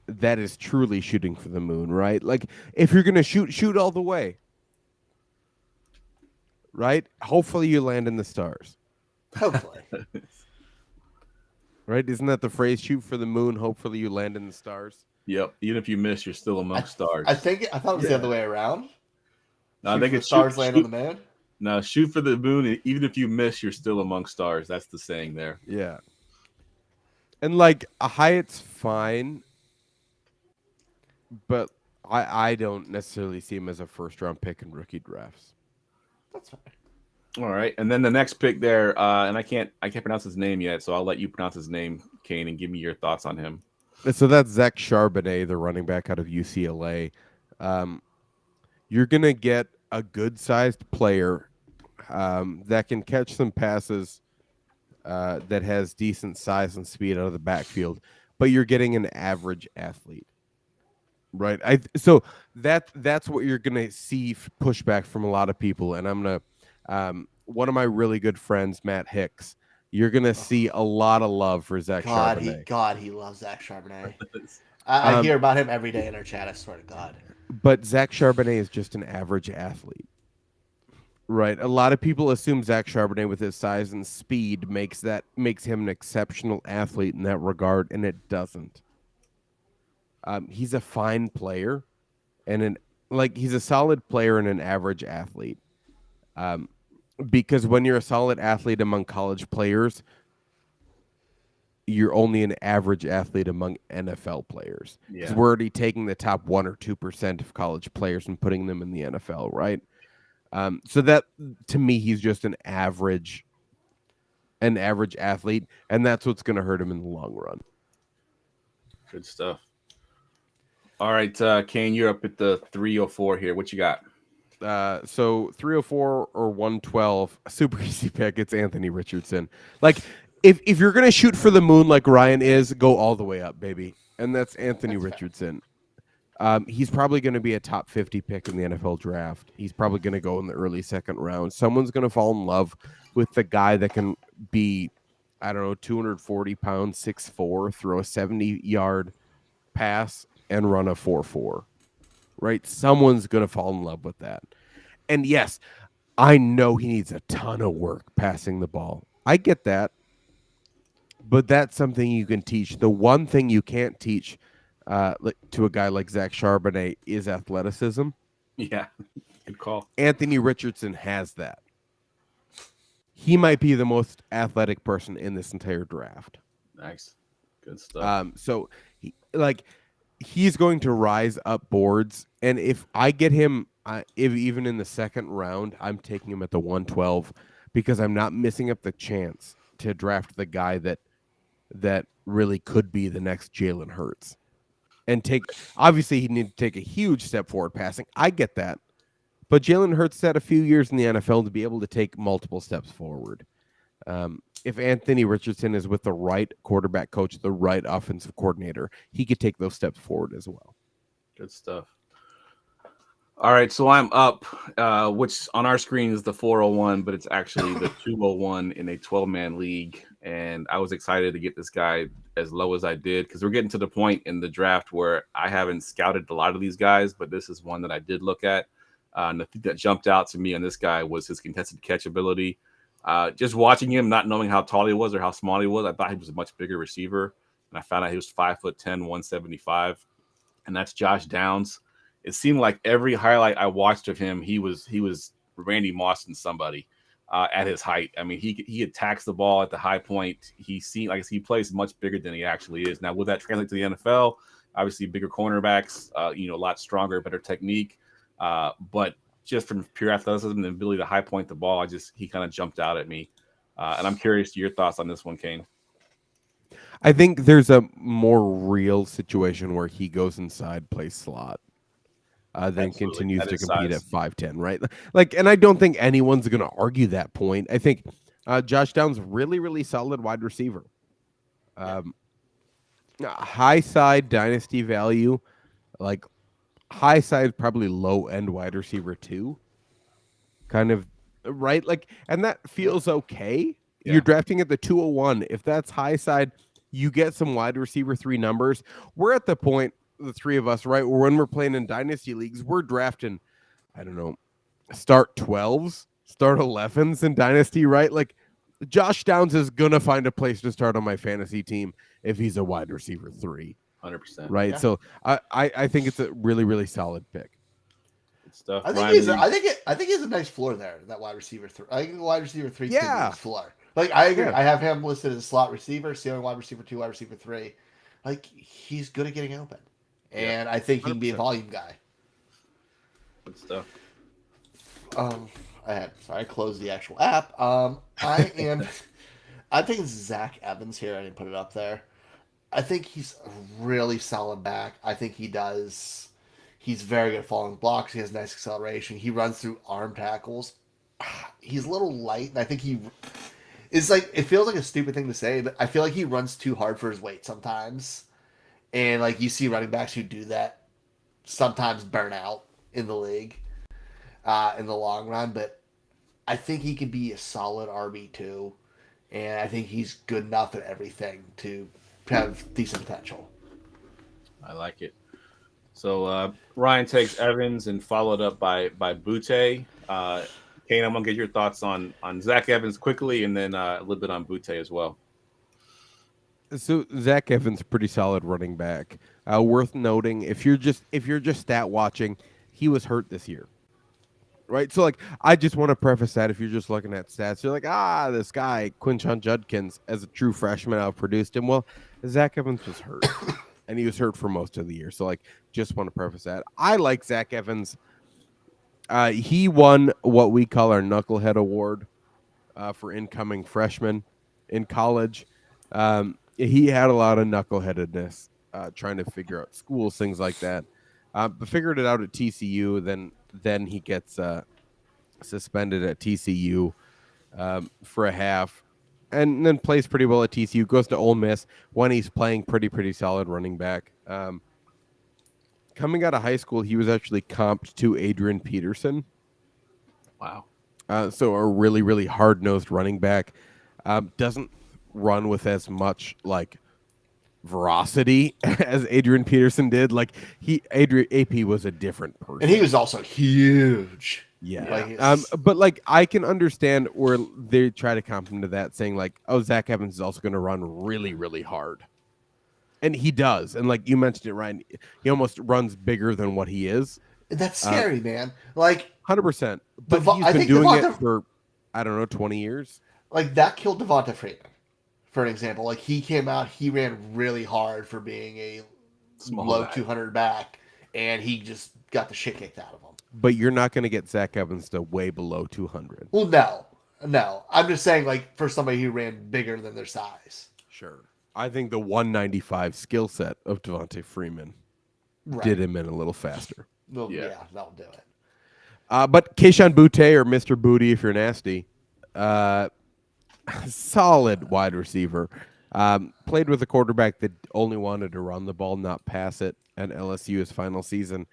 That is truly shooting for the moon, right? Like, if you're going to shoot all the way, right? Hopefully you land in the stars. Hopefully. Right? Isn't that the phrase? Shoot for the moon, hopefully you land in the stars. Yep. Even if you miss, you're still amongst stars. I thought it was the other way around. No, I think it's stars land on the moon. No, shoot for the moon. Even if you miss, you're still among stars. That's the saying there. Yeah. And like a Hyatt's fine, but I don't necessarily see him as a first round pick in rookie drafts. That's fine. All right, and then the next pick there, and I can't pronounce his name yet, so I'll let you pronounce his name, Kane, and give me your thoughts on him. So that's Zach Charbonnet, the running back out of UCLA. You're gonna get a good-sized player that can catch some passes, that has decent size and speed out of the backfield, but you're getting an average athlete, right? So that's what you're gonna see pushback from a lot of people, and I'm gonna. One of my really good friends, Matt Hicks, you're going to see a lot of love for Zach Charbonnet. He loves Zach Charbonnet. I hear about him every day in our chat, I swear to God. But Zach Charbonnet is just an average athlete, right? A lot of people assume Zach Charbonnet with his size and speed makes him an exceptional athlete in that regard, and it doesn't. He's a fine player, and he's a solid player and an average athlete. Because when you're a solid athlete among college players, you're only an average athlete among NFL players. Because we're already taking the top 1 or 2% of college players and putting them in the NFL, right? So that, to me, he's just an average athlete, and that's what's going to hurt him in the long run. Good stuff. All right, Kane, you're up at the 304 here. What you got? So 304 or 112, super easy pick. It's Anthony Richardson. Like, if you're gonna shoot for the moon like Ryan is, go all the way up, baby. And that's Anthony Richardson. He's probably going to be a top 50 pick in the NFL draft. He's probably going to go in the early second round. Someone's going to fall in love with the guy that can be, 240 pounds, 6'4", throw a 70-yard pass and run a 4.4. Right? Someone's going to fall in love with that. And yes, I know he needs a ton of work passing the ball. I get that. But that's something you can teach. The one thing you can't teach to a guy like Zach Charbonnet is athleticism. Yeah, good call. Anthony Richardson has that. He might be the most athletic person in this entire draft. Nice. Good stuff. So he's going to rise up boards, and if I get him, even in the second round, I'm taking him at the 112 because I'm not missing up the chance to draft the guy that really could be the next Jalen Hurts. And obviously he needs to take a huge step forward passing. I get that. But Jalen Hurts had a few years in the NFL to be able to take multiple steps forward. If Anthony Richardson is with the right quarterback coach, the right offensive coordinator, he could take those steps forward as well. Good stuff. All right, so I'm up, which on our screen is the 401, but it's actually the 201 in a 12-man league. And I was excited to get this guy as low as I did because we're getting to the point in the draft where I haven't scouted a lot of these guys, but this is one that I did look at. And the thing that jumped out to me on this guy was his contested catch ability. Just watching him, not knowing how tall he was or how small he was, I thought he was a much bigger receiver. And I found out he was 5'10", 175. And that's Josh Downs. It seemed like every highlight I watched of him, he was Randy Moss and somebody at his height. I mean, he attacks the ball at the high point. He seemed like he plays much bigger than he actually is. Now, will that translate to the NFL? Obviously, bigger cornerbacks, a lot stronger, better technique. But just from pure athleticism and the ability to high point the ball, he kind of jumped out at me. And I'm curious to your thoughts on this one, Kane. I think there's a more real situation where he goes inside, plays slot. Then continues to compete at 5'10", right? Like, and I don't think anyone's going to argue that point. I think Josh Downs really, really solid wide receiver. High side dynasty value, like high side probably low end wide receiver too. Kind of right, like, and that feels okay. Yeah. You're drafting at the 201. If that's high side, you get some wide receiver 3 numbers. We're at the point, the three of us, right, when we're playing in dynasty leagues, we're drafting, I don't know, start 12s, start 11s in dynasty, right? Like Josh Downs is gonna find a place to start on my fantasy team if he's a wide receiver 3, 100%, right? Yeah. So I think it's a really, really solid pick. Good stuff. I think he has a nice floor there. That wide receiver 3. I think the wide receiver 3 could be his floor. Like I agree. Yeah. I have him listed as slot receiver, ceiling wide receiver 2, wide receiver 3. Like he's good at getting open. And I think he can be a volume guy. Good stuff. I closed the actual app. I think it's Zach Evans here. I didn't put it up there. I think he's a really solid back. I think he's very good at following blocks. He has nice acceleration. He runs through arm tackles. He's a little light, and I think it's like, it feels like a stupid thing to say, but I feel like he runs too hard for his weight sometimes. And like you see running backs who do that sometimes burn out in the league in the long run. But I think he could be a solid RB2. And I think he's good enough at everything to have decent potential. I like it. So Ryan takes Evans and followed up by Butte. Kane, I'm going to get your thoughts on Zach Evans quickly and then a little bit on Butte as well. So Zach Evans, pretty solid running back. Worth noting, if you're just stat watching, he was hurt this year, right? So like, I just want to preface that if you're just looking at stats, you're like, this guy Quinshon Judkins as a true freshman outproduced him. Well, Zach Evans was hurt, and he was hurt for most of the year. So like, just want to preface that. I like Zach Evans. He won what we call our Knucklehead Award for incoming freshmen in college. He had a lot of knuckleheadedness trying to figure out schools, things like that. But figured it out at TCU. Then he gets suspended at TCU for a half, and then plays pretty well at TCU. Goes to Ole Miss when he's playing pretty solid running back. Coming out of high school, he was actually comped to Adrian Peterson. Wow. So a really, really hard-nosed running back. Doesn't run with as much like veracity as Adrian Peterson did. Like AP was a different person, and he was also huge. Yeah. But like I can understand where they try to comp him to that, saying like, oh, Zach Evans is also going to run really, really hard, and he does. And like you mentioned it, Ryan, he almost runs bigger than what he is. That's scary, man. Like 100%. But he's been doing it for 20 years. Like that killed Devonta Freeman. For an example, like he came out, he ran really hard for being a low 200 back, and he just got the shit kicked out of him. But you're not going to get Zach Evans to way below 200. Well, no. I'm just saying, like, for somebody who ran bigger than their size. Sure. I think the 195 skill set of Devonta Freeman did him in a little faster. Well, yeah, that'll do it. But Kayshon Boutte, or Mr. Booty if you're nasty, solid wide receiver. Played with a quarterback that only wanted to run the ball, not pass it, at LSU his final season.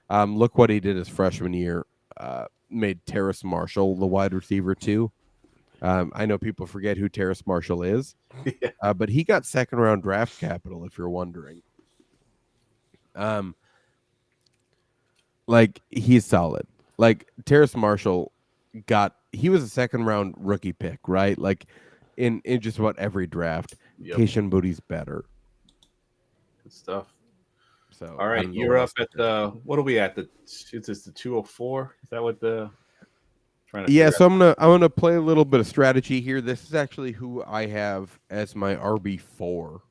Look what he did his freshman year. Made Terrace Marshall the wide receiver too. I know people forget who Terrace Marshall is, but he got second round draft capital. If you're wondering, like he's solid. Like Terrace Marshall he was a second round rookie pick, right? Like in just about every draft. Yep. Keishan Booty's better. Good stuff. So All right, you're up at the what are we at? It's the 204. Is that what the Yeah, so I'm gonna play a little bit of strategy here. This is actually who I have as my RB4,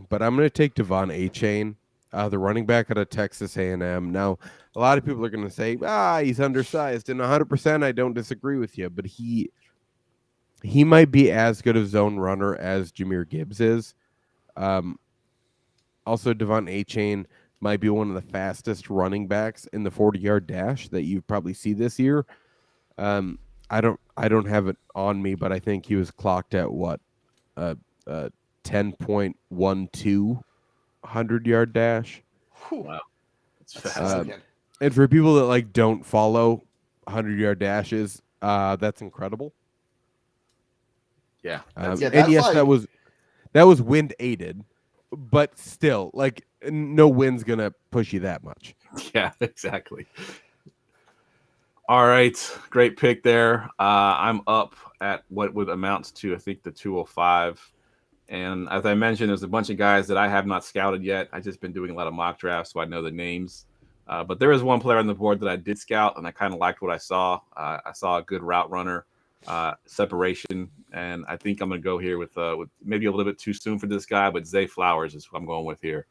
but I'm gonna take Devon Achane, the running back out of Texas A&M. Now, a lot of people are gonna say, he's undersized, and 100% I don't disagree with you, but he might be as good a zone runner as Jahmyr Gibbs is. Also, Devon Achane might be one of the fastest running backs in the 40-yard dash that you probably see this year. I don't have it on me, but I think he was clocked at what 10.12 100-yard dash. Wow, that's fast. And for people that like don't follow 100-yard dashes, that's incredible. Yeah, and yes, like... that was wind aided, but still, like no wind's gonna push you that much. Yeah, exactly. All right, great pick there. I'm up at what would amount to, I think, the 205. And as I mentioned, there's a bunch of guys that I have not scouted yet. I've just been doing a lot of mock drafts, so I know the names. But there is one player on the board that I did scout, and I kind of liked what I saw. I saw a good route runner, separation, and I think I'm going to go here with maybe a little bit too soon for this guy, but Zay Flowers is what I'm going with here.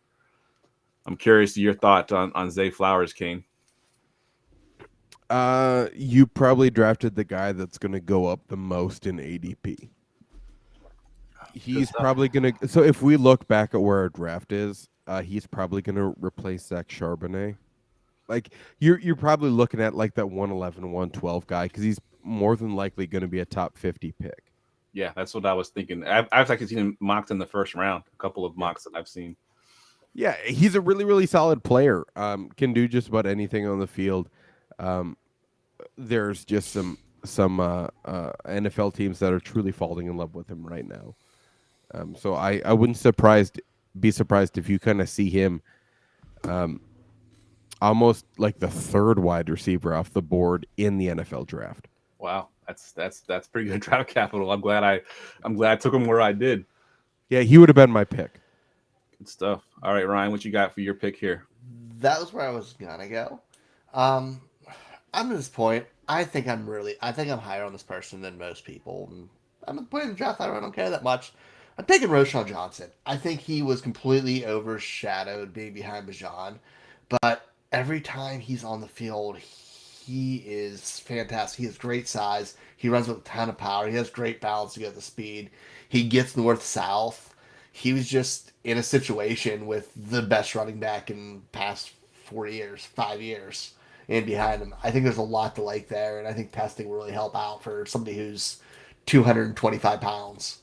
I'm curious to your thought on Zay Flowers, Kane. You probably drafted the guy that's going to go up the most in ADP. He's probably going to. So if we look back at where our draft is, he's probably going to replace Zach Charbonnet. Like you're probably looking at like that 111, 112 guy because he's more than likely going to be a top 50 pick. Yeah, that's what I was thinking. I've actually seen him mocked in the first round. A couple of mocks that I've seen. Yeah, he's a really, really solid player. Can do just about anything on the field. There's just some NFL teams that are truly falling in love with him right now. So I wouldn't be surprised if you kind of see him almost like the third wide receiver off the board in the NFL draft. Wow, that's pretty good draft capital. I'm glad I took him where I did. Yeah, he would have been my pick. Good stuff. All right, Ryan, what you got for your pick here? That was where I was gonna go. I'm at this point. I think I'm higher on this person than most people. I'm putting the draft. I don't care that much. I'm taking Roschon Johnson. I think he was completely overshadowed being behind Bijan, but every time he's on the field, he is fantastic. He has great size. He runs with a ton of power. He has great balance to get the speed. He gets north-south. He was just in a situation with the best running back in past 5 years, and behind him. I think there's a lot to like there, and I think testing will really help out for somebody who's 225 pounds.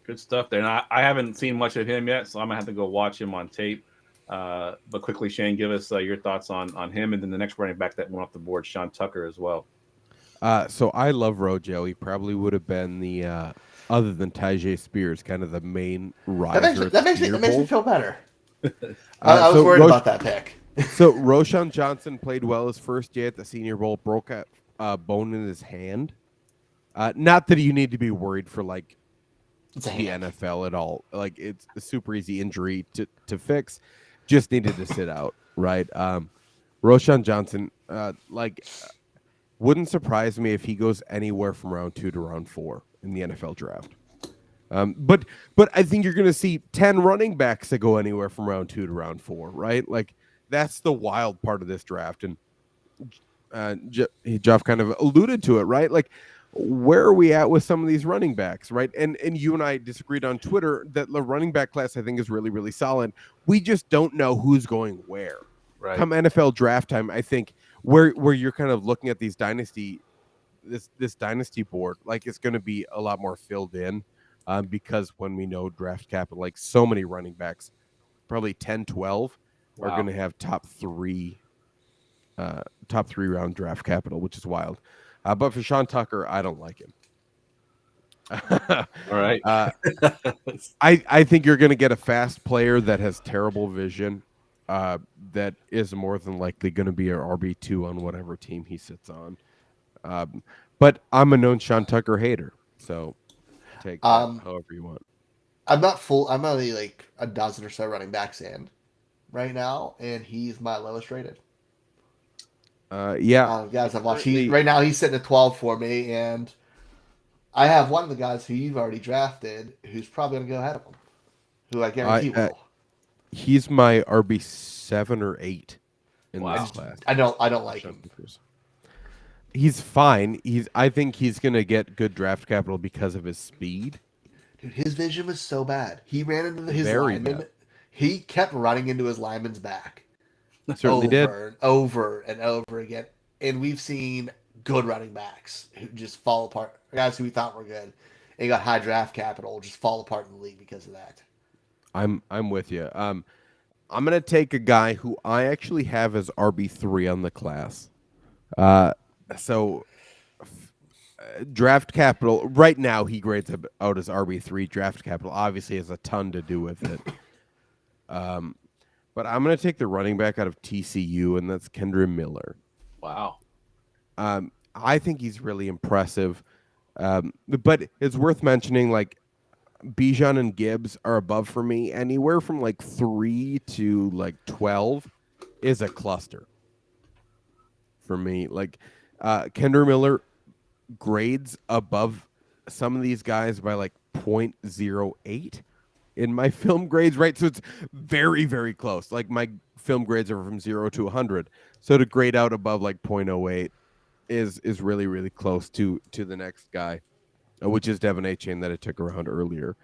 Good stuff there. Now, I haven't seen much of him yet, so I'm going to have to go watch him on tape. But quickly, Shane, give us your thoughts on him, and then the next running back that went off the board, Sean Tucker, as well. So I love Rojo. He probably would have been the, other than Tyjae Spears, kind of the main riser. That makes me feel better. I was worried about that pick. So Roschon Johnson played well his first day at the Senior Bowl, broke a bone in his hand. Not that you need to be worried for like the NFL at all. Like it's a super easy injury to fix. Just needed to sit out, right? Roschon Johnson, wouldn't surprise me if he goes anywhere from round 2 to round 4 in the NFL draft. But I think you're going to see 10 running backs that go anywhere from round 2 to round 4, right? Like that's the wild part of this draft. And Jeff kind of alluded to it, right? Like where are we at with some of these running backs, right? And you and I disagreed on Twitter that the running back class I think is really, really solid. We just don't know who's going where. Right. Come NFL draft time, I think where you're kind of looking at these dynasty board, like it's going to be a lot more filled in because when we know draft capital, like so many running backs, probably 10, 12, are going to have top three round draft capital, which is wild. But for Sean Tucker, I don't like him. All right. I think you're going to get a fast player that has terrible vision. That is more than likely going to be an RB2 on whatever team he sits on. But I'm a known Sean Tucker hater, so take that however you want. I'm not full. I'm only like a dozen or so running backs in right now, and he's my lowest rated. Guys, I've watched. Right now, he's sitting at 12 for me, and I have one of the guys who you've already drafted who's probably going to go ahead of him, who I guarantee will. He's my RB7 or 8 in this class. I don't like him. He's fine. I think he's going to get good draft capital because of his speed. Dude, his vision was so bad. He ran into his lineman. Bad. He kept running into his lineman's back. Certainly did. Over and over again. And we've seen good running backs who just fall apart. Guys who we thought were good and got high draft capital just fall apart in the league because of that. I'm with you. I'm going to take a guy who I actually have as RB3 on the class. Draft capital, right now he grades out as RB3. Draft capital obviously has a ton to do with it. But I'm going to take the running back out of TCU, and that's Kendre Miller. Wow. I think he's really impressive. But it's worth mentioning, like, Bijan and Gibbs are above for me. Anywhere from like 3 to like 12 is a cluster for me. Like Kendre Miller grades above some of these guys by like 0.08 in my film grades, right? So it's very, very close. Like my film grades are from 0 to 100. So to grade out above like 0.08 is really, really close to the next guy, which is Devin A-Chain that I took around earlier.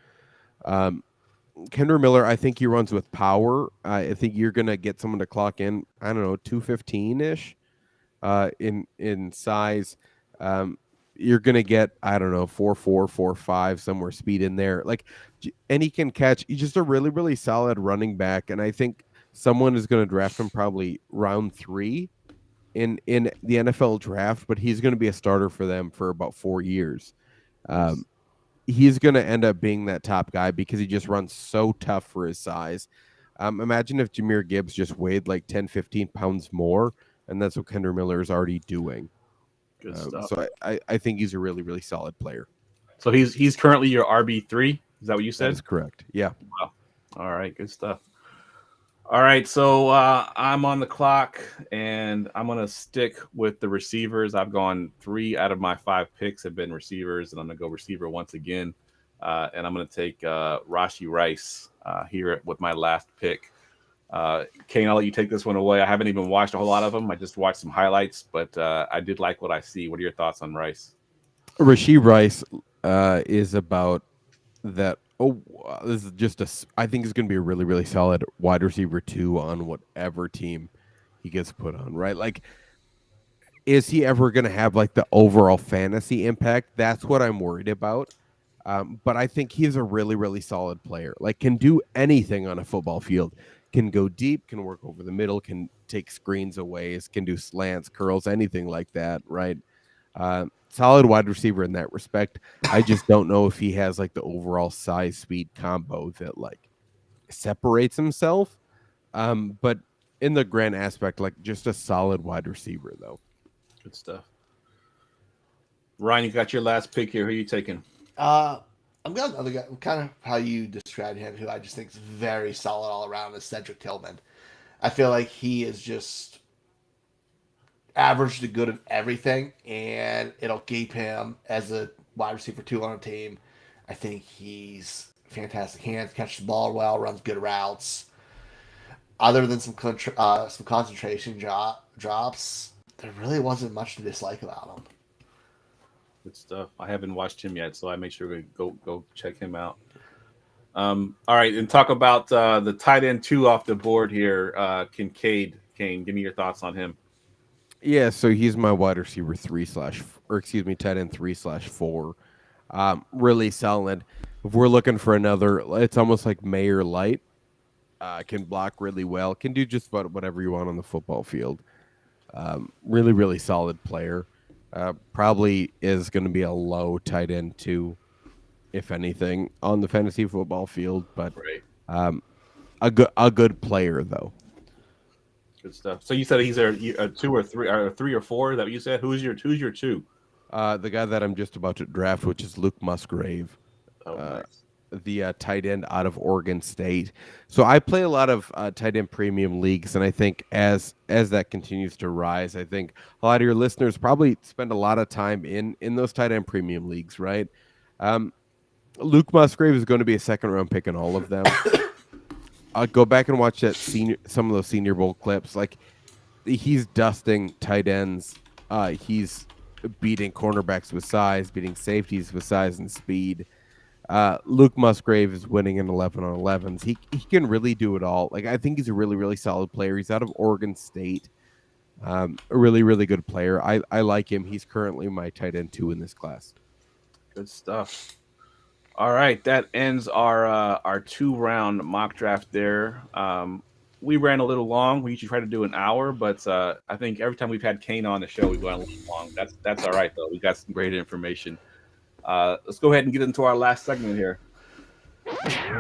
Kendre Miller, I think he runs with power. I think you're going to get someone to clock in, I don't know, 215-ish in size. You're going to get, I don't know, 4.4, 4.5, somewhere speed in there. Like, and he can catch. He's just a really, really solid running back. And I think someone is going to draft him probably round 3 in the NFL draft, but he's going to be a starter for them for about 4 years. He's going to end up being that top guy because he just runs so tough for his size. Imagine if Jahmyr Gibbs just weighed like 10, 15 pounds more, and that's what Kendre Miller is already doing. Good stuff. So I think he's a really, really solid player. So he's currently your RB3? Is that what you said? That is correct. Yeah. Wow. All right. Good stuff. All right. So I'm on the clock, and I'm going to stick with the receivers. I've gone 3 out of my 5 picks have been receivers, and I'm going to go receiver once again. And I'm going to take Rashee Rice here with my last pick. Kane, I'll let you take this one away. I haven't even watched a whole lot of them. I just watched some highlights, but I did like what I see. What are your thoughts on Rice? Rashee Rice is about that. This is just I think he's going to be a really, really solid wide receiver 2 on whatever team he gets put on, right? Like, is he ever going to have like the overall fantasy impact? That's what I'm worried about. But I think he's a really, really solid player. Like, can do anything on a football field. Can go deep, can work over the middle, can take screens away, can do slants, curls, anything like that, right? Solid wide receiver in that respect. I just don't know if he has like the overall size speed combo that like separates himself. But in the grand aspect, like just a solid wide receiver though. Good stuff. Ryan, you got your last pick here. Who are you taking? I'm going another guy, kind of how you described him, who I just think is very solid all around, is Cedric Tillman. I feel like he is just average to good at everything, and it'll keep him as a wide receiver 2 on a team. I think he's fantastic hands, catches the ball well, runs good routes. Other than some concentration drops, there really wasn't much to dislike about him. Good stuff. I haven't watched him yet, so I make sure we go check him out. All right, and talk about the tight end 2 off the board here, Kincaid. Kane, give me your thoughts on him. Yeah, so he's my wide receiver 3/ tight end 3/4. Really solid. If we're looking for another, it's almost like Mayer light. can block really well, can do just about whatever you want on the football field. Really, really solid player. Probably is going to be a low tight end too, if anything, on the fantasy football field. But a good player though. Good stuff. So you said he's a 2 or 3 or 3 or 4. Is that what you said? Who's your 2? The guy that I'm just about to draft, which is Luke Musgrave. Oh, nice. The tight end out of Oregon State. So I play a lot of tight end premium leagues, and I think as that continues to rise, I think a lot of your listeners probably spend a lot of time in those tight end premium leagues, right? Luke Musgrave is going to be a second round pick in all of them. I'll go back and watch some of those Senior Bowl clips. Like, he's dusting tight ends. He's beating cornerbacks with size, beating safeties with size and speed. Luke Musgrave is winning in 11 on 11s. He can really do it all. Like, I think he's a really, really solid player. He's out of Oregon State. A really, really good player. I like him. He's currently my tight end 2 in this class. Good stuff. All right, that ends our 2-round mock draft there. We ran a little long. We usually try to do an hour, but I think every time we've had Kane on the show, we've gone a little long. That's all right though. We got some great information. Let's go ahead and get into our last segment here.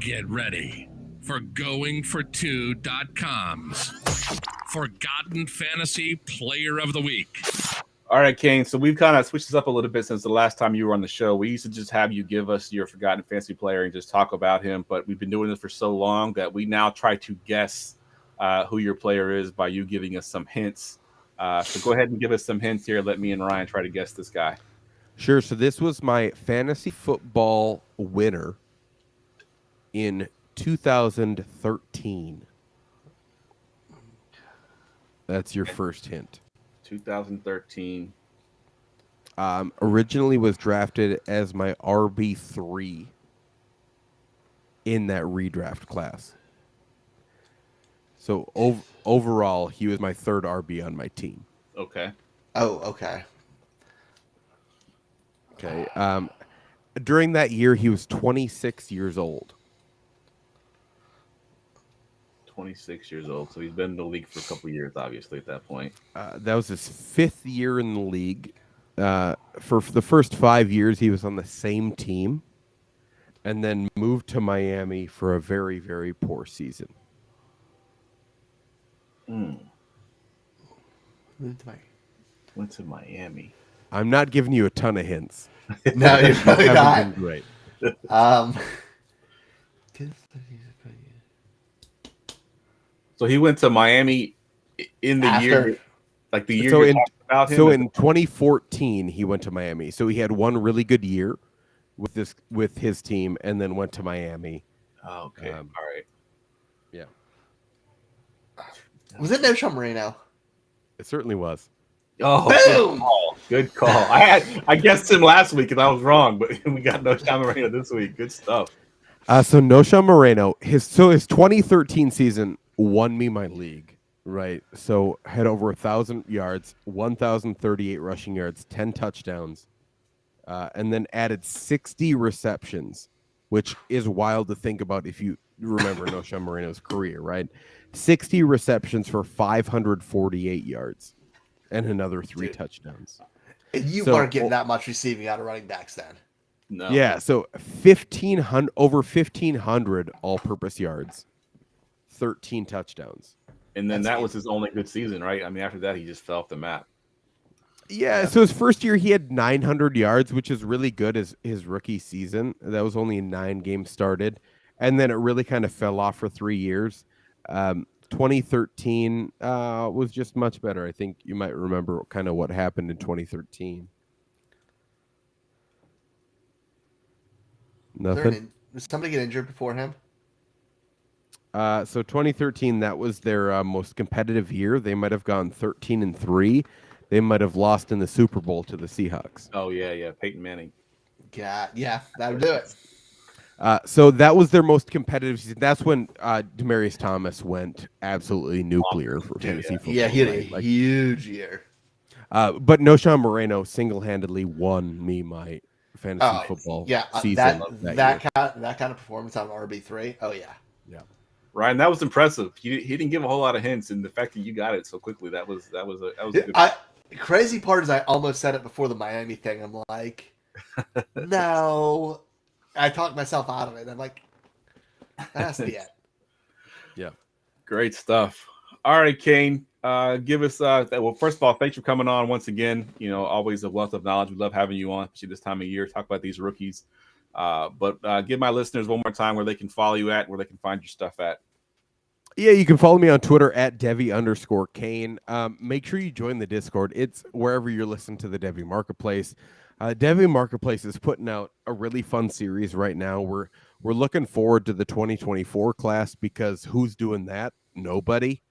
Get ready for GoingFor2.com's Forgotten Fantasy Player of the Week. All right, Kane. So we've kind of switched this up a little bit since the last time you were on the show. We used to just have you give us your forgotten fantasy player and just talk about him, but we've been doing this for so long that we now try to guess who your player is by you giving us some hints. So go ahead and give us some hints here. Let me and Ryan try to guess this guy. Sure. So this was my fantasy football winner in 2013. That's your first hint. 2013. Originally was drafted as my RB3 in that redraft class. So overall, he was my third RB on my team. Okay. Oh, okay. Okay. During that year, he was 26 years old. 26 years old. So he's been in the league for a couple of years, obviously, at that point. That was his 5th year in the league. For the first 5 years, he was on the same team and then moved to Miami for a very, very poor season. Went to Miami. I'm not giving you a ton of hints. No, you're probably not. Great. So he went to Miami in the year, like the year So you're in talking about him? so in 2014, he went to Miami. So he had one really good year with his team, and then went to Miami. Oh, okay. All right. Yeah, Was it No Marino? it certainly was. Oh, Boom! Good call. I guessed him last week and I was wrong, but we got No Marino this week. Good stuff. So Nosha Moreno, his 2013 season won me my league, right? So had over 1,000 yards, 1,038 rushing yards, 10 touchdowns, and then added 60 receptions, which is wild to think about if you remember Nosha Moreno's career, right? 60 receptions for 548 yards and another 3 touchdowns. And you So- weren't getting that much receiving out of running backs then. No. Yeah, so over 1,500 all-purpose yards, 13 touchdowns. And then That's that was his only good season, right? I mean, after that, he just fell off the map. Yeah, so his first year he had 900 yards, which is really good as his rookie season. That was only 9 games started. And then it really kind of fell off for 3 years. 2013 was just much better. I think you might remember kind of what happened in 2013. Nothing. Did somebody get injured before him? So 2013, that was their most competitive year. They might have gone 13-3. They might have lost in the Super Bowl to the Seahawks. Oh, yeah. Peyton Manning. Yeah, that'll do it. So that was their most competitive season. That's when Demaryius Thomas went absolutely nuclear for Tennessee football. Yeah, he had a right? huge year. But Noshawn Moreno single-handedly won me my fantasy football season. that kind of performance on RB3. Oh yeah. Ryan, that was impressive. He didn't give a whole lot of hints, and the fact that you got it so quickly, that was a good. Crazy part is I almost said it before the Miami thing. I'm like, no. I talked myself out of it. I'm like, that has to be it. Yeah. Great stuff. All right, Kane. Give us well, first of all, thanks for coming on once again. You know, always a wealth of knowledge. We love having you on, especially this time of year, talk about these rookies. But give my listeners one more time where they can follow you at, where they can find your stuff at. Yeah, you can follow me on Twitter at Devy_Kane. Make sure you join the Discord. It's wherever you're listening to the Devy Marketplace. Devy Marketplace is putting out a really fun series right now. We're looking forward to the 2024 class because who's doing that? Nobody.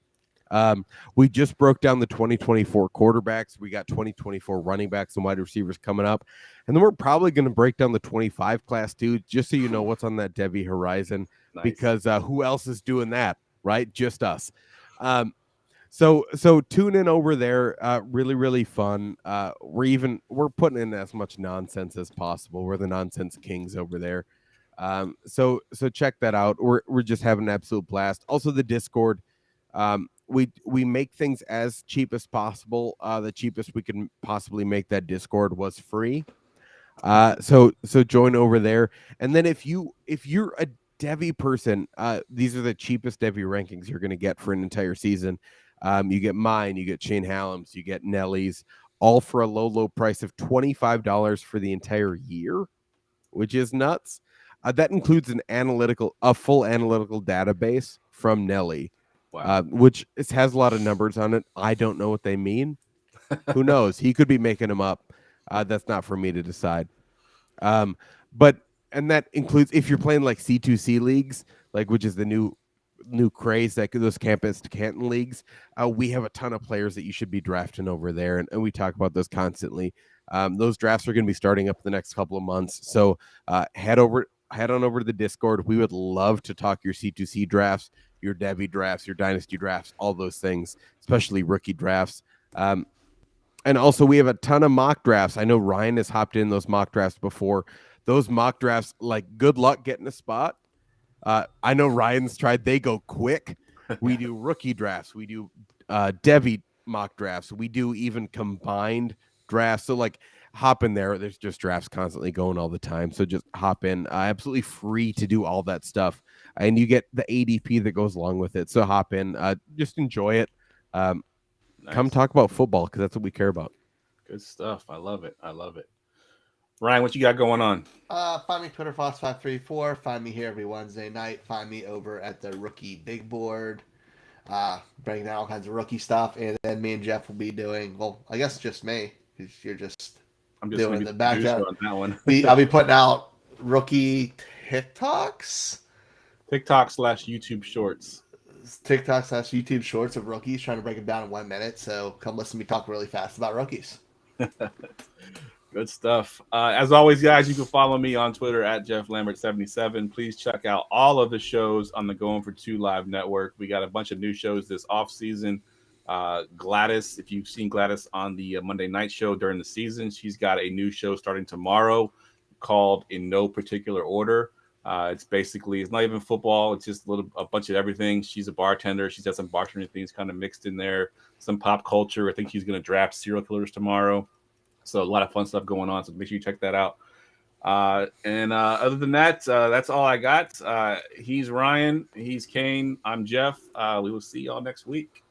We just broke down the 2024 quarterbacks. We got 2024 running backs and wide receivers coming up. And then we're probably going to break down the 25 class too, just so you know what's on that Devy horizon. Nice. Because who else is doing that? Right? Just us. So tune in over there. Really, really fun. We're putting in as much nonsense as possible. We're the nonsense kings over there. So check that out. We're just having an absolute blast. Also the Discord. We make things as cheap as possible. The cheapest we can possibly make that Discord was free. So join over there. And then if you're a Devy person, these are the cheapest Devy rankings you're going to get for an entire season. You get mine, you get Shane Hallam's, you get Nelly's, all for a low price of $25 for the entire year, which is nuts. That includes a full analytical database from Nelly. Wow. Which has a lot of numbers on it. I don't know what they mean. Who knows? He could be making them up. That's not for me to decide. And that includes if you're playing like C2C leagues, like which is the new craze, like those campus to Canton leagues. We have a ton of players that you should be drafting over there, and we talk about those constantly. Those drafts are going to be starting up the next couple of months. So head on over to the Discord. We would love to talk your C2C drafts, your Devy drafts, your Dynasty drafts, all those things, especially rookie drafts. And also we have a ton of mock drafts. I know Ryan has hopped in those mock drafts before. Those mock drafts, like, good luck getting a spot. I know Ryan's tried. They go quick. We do rookie drafts. We do Devy mock drafts. We do even combined drafts. So, like, hop in there. There's just drafts constantly going all the time. So just hop in. Absolutely free to do all that stuff. And you get the ADP that goes along with it. So hop in. Just enjoy it. Nice. Come talk about football because that's what we care about. Good stuff. I love it. Ryan, what you got going on? Find me Twitter Foss534. Find me here every Wednesday night. Find me over at the Rookie Big Board. Breaking down all kinds of rookie stuff. And then me and Jeff will be doing, well, I guess just me. Because I'm just doing the back end on that one. I'll be putting out rookie TikToks. TikTok/YouTube Shorts. TikTok/YouTube Shorts of rookies, trying to break them down in 1 minute. So come listen to me talk really fast about rookies. Good stuff. As always, guys, you can follow me on Twitter at JeffLambert77. Please check out all of the shows on the Going for Two Live network. We got a bunch of new shows this off season. Gladys, if you've seen Gladys on the Monday night show during the season, she's got a new show starting tomorrow called In No Particular Order. It's not even football. It's just a bunch of everything. She's a bartender. She's got some bartending things kind of mixed in there. Some pop culture. I think she's going to draft serial killers tomorrow. So a lot of fun stuff going on. So make sure you check that out. And other than that, that's all I got. He's Ryan. He's Kane. I'm Jeff. We will see y'all next week.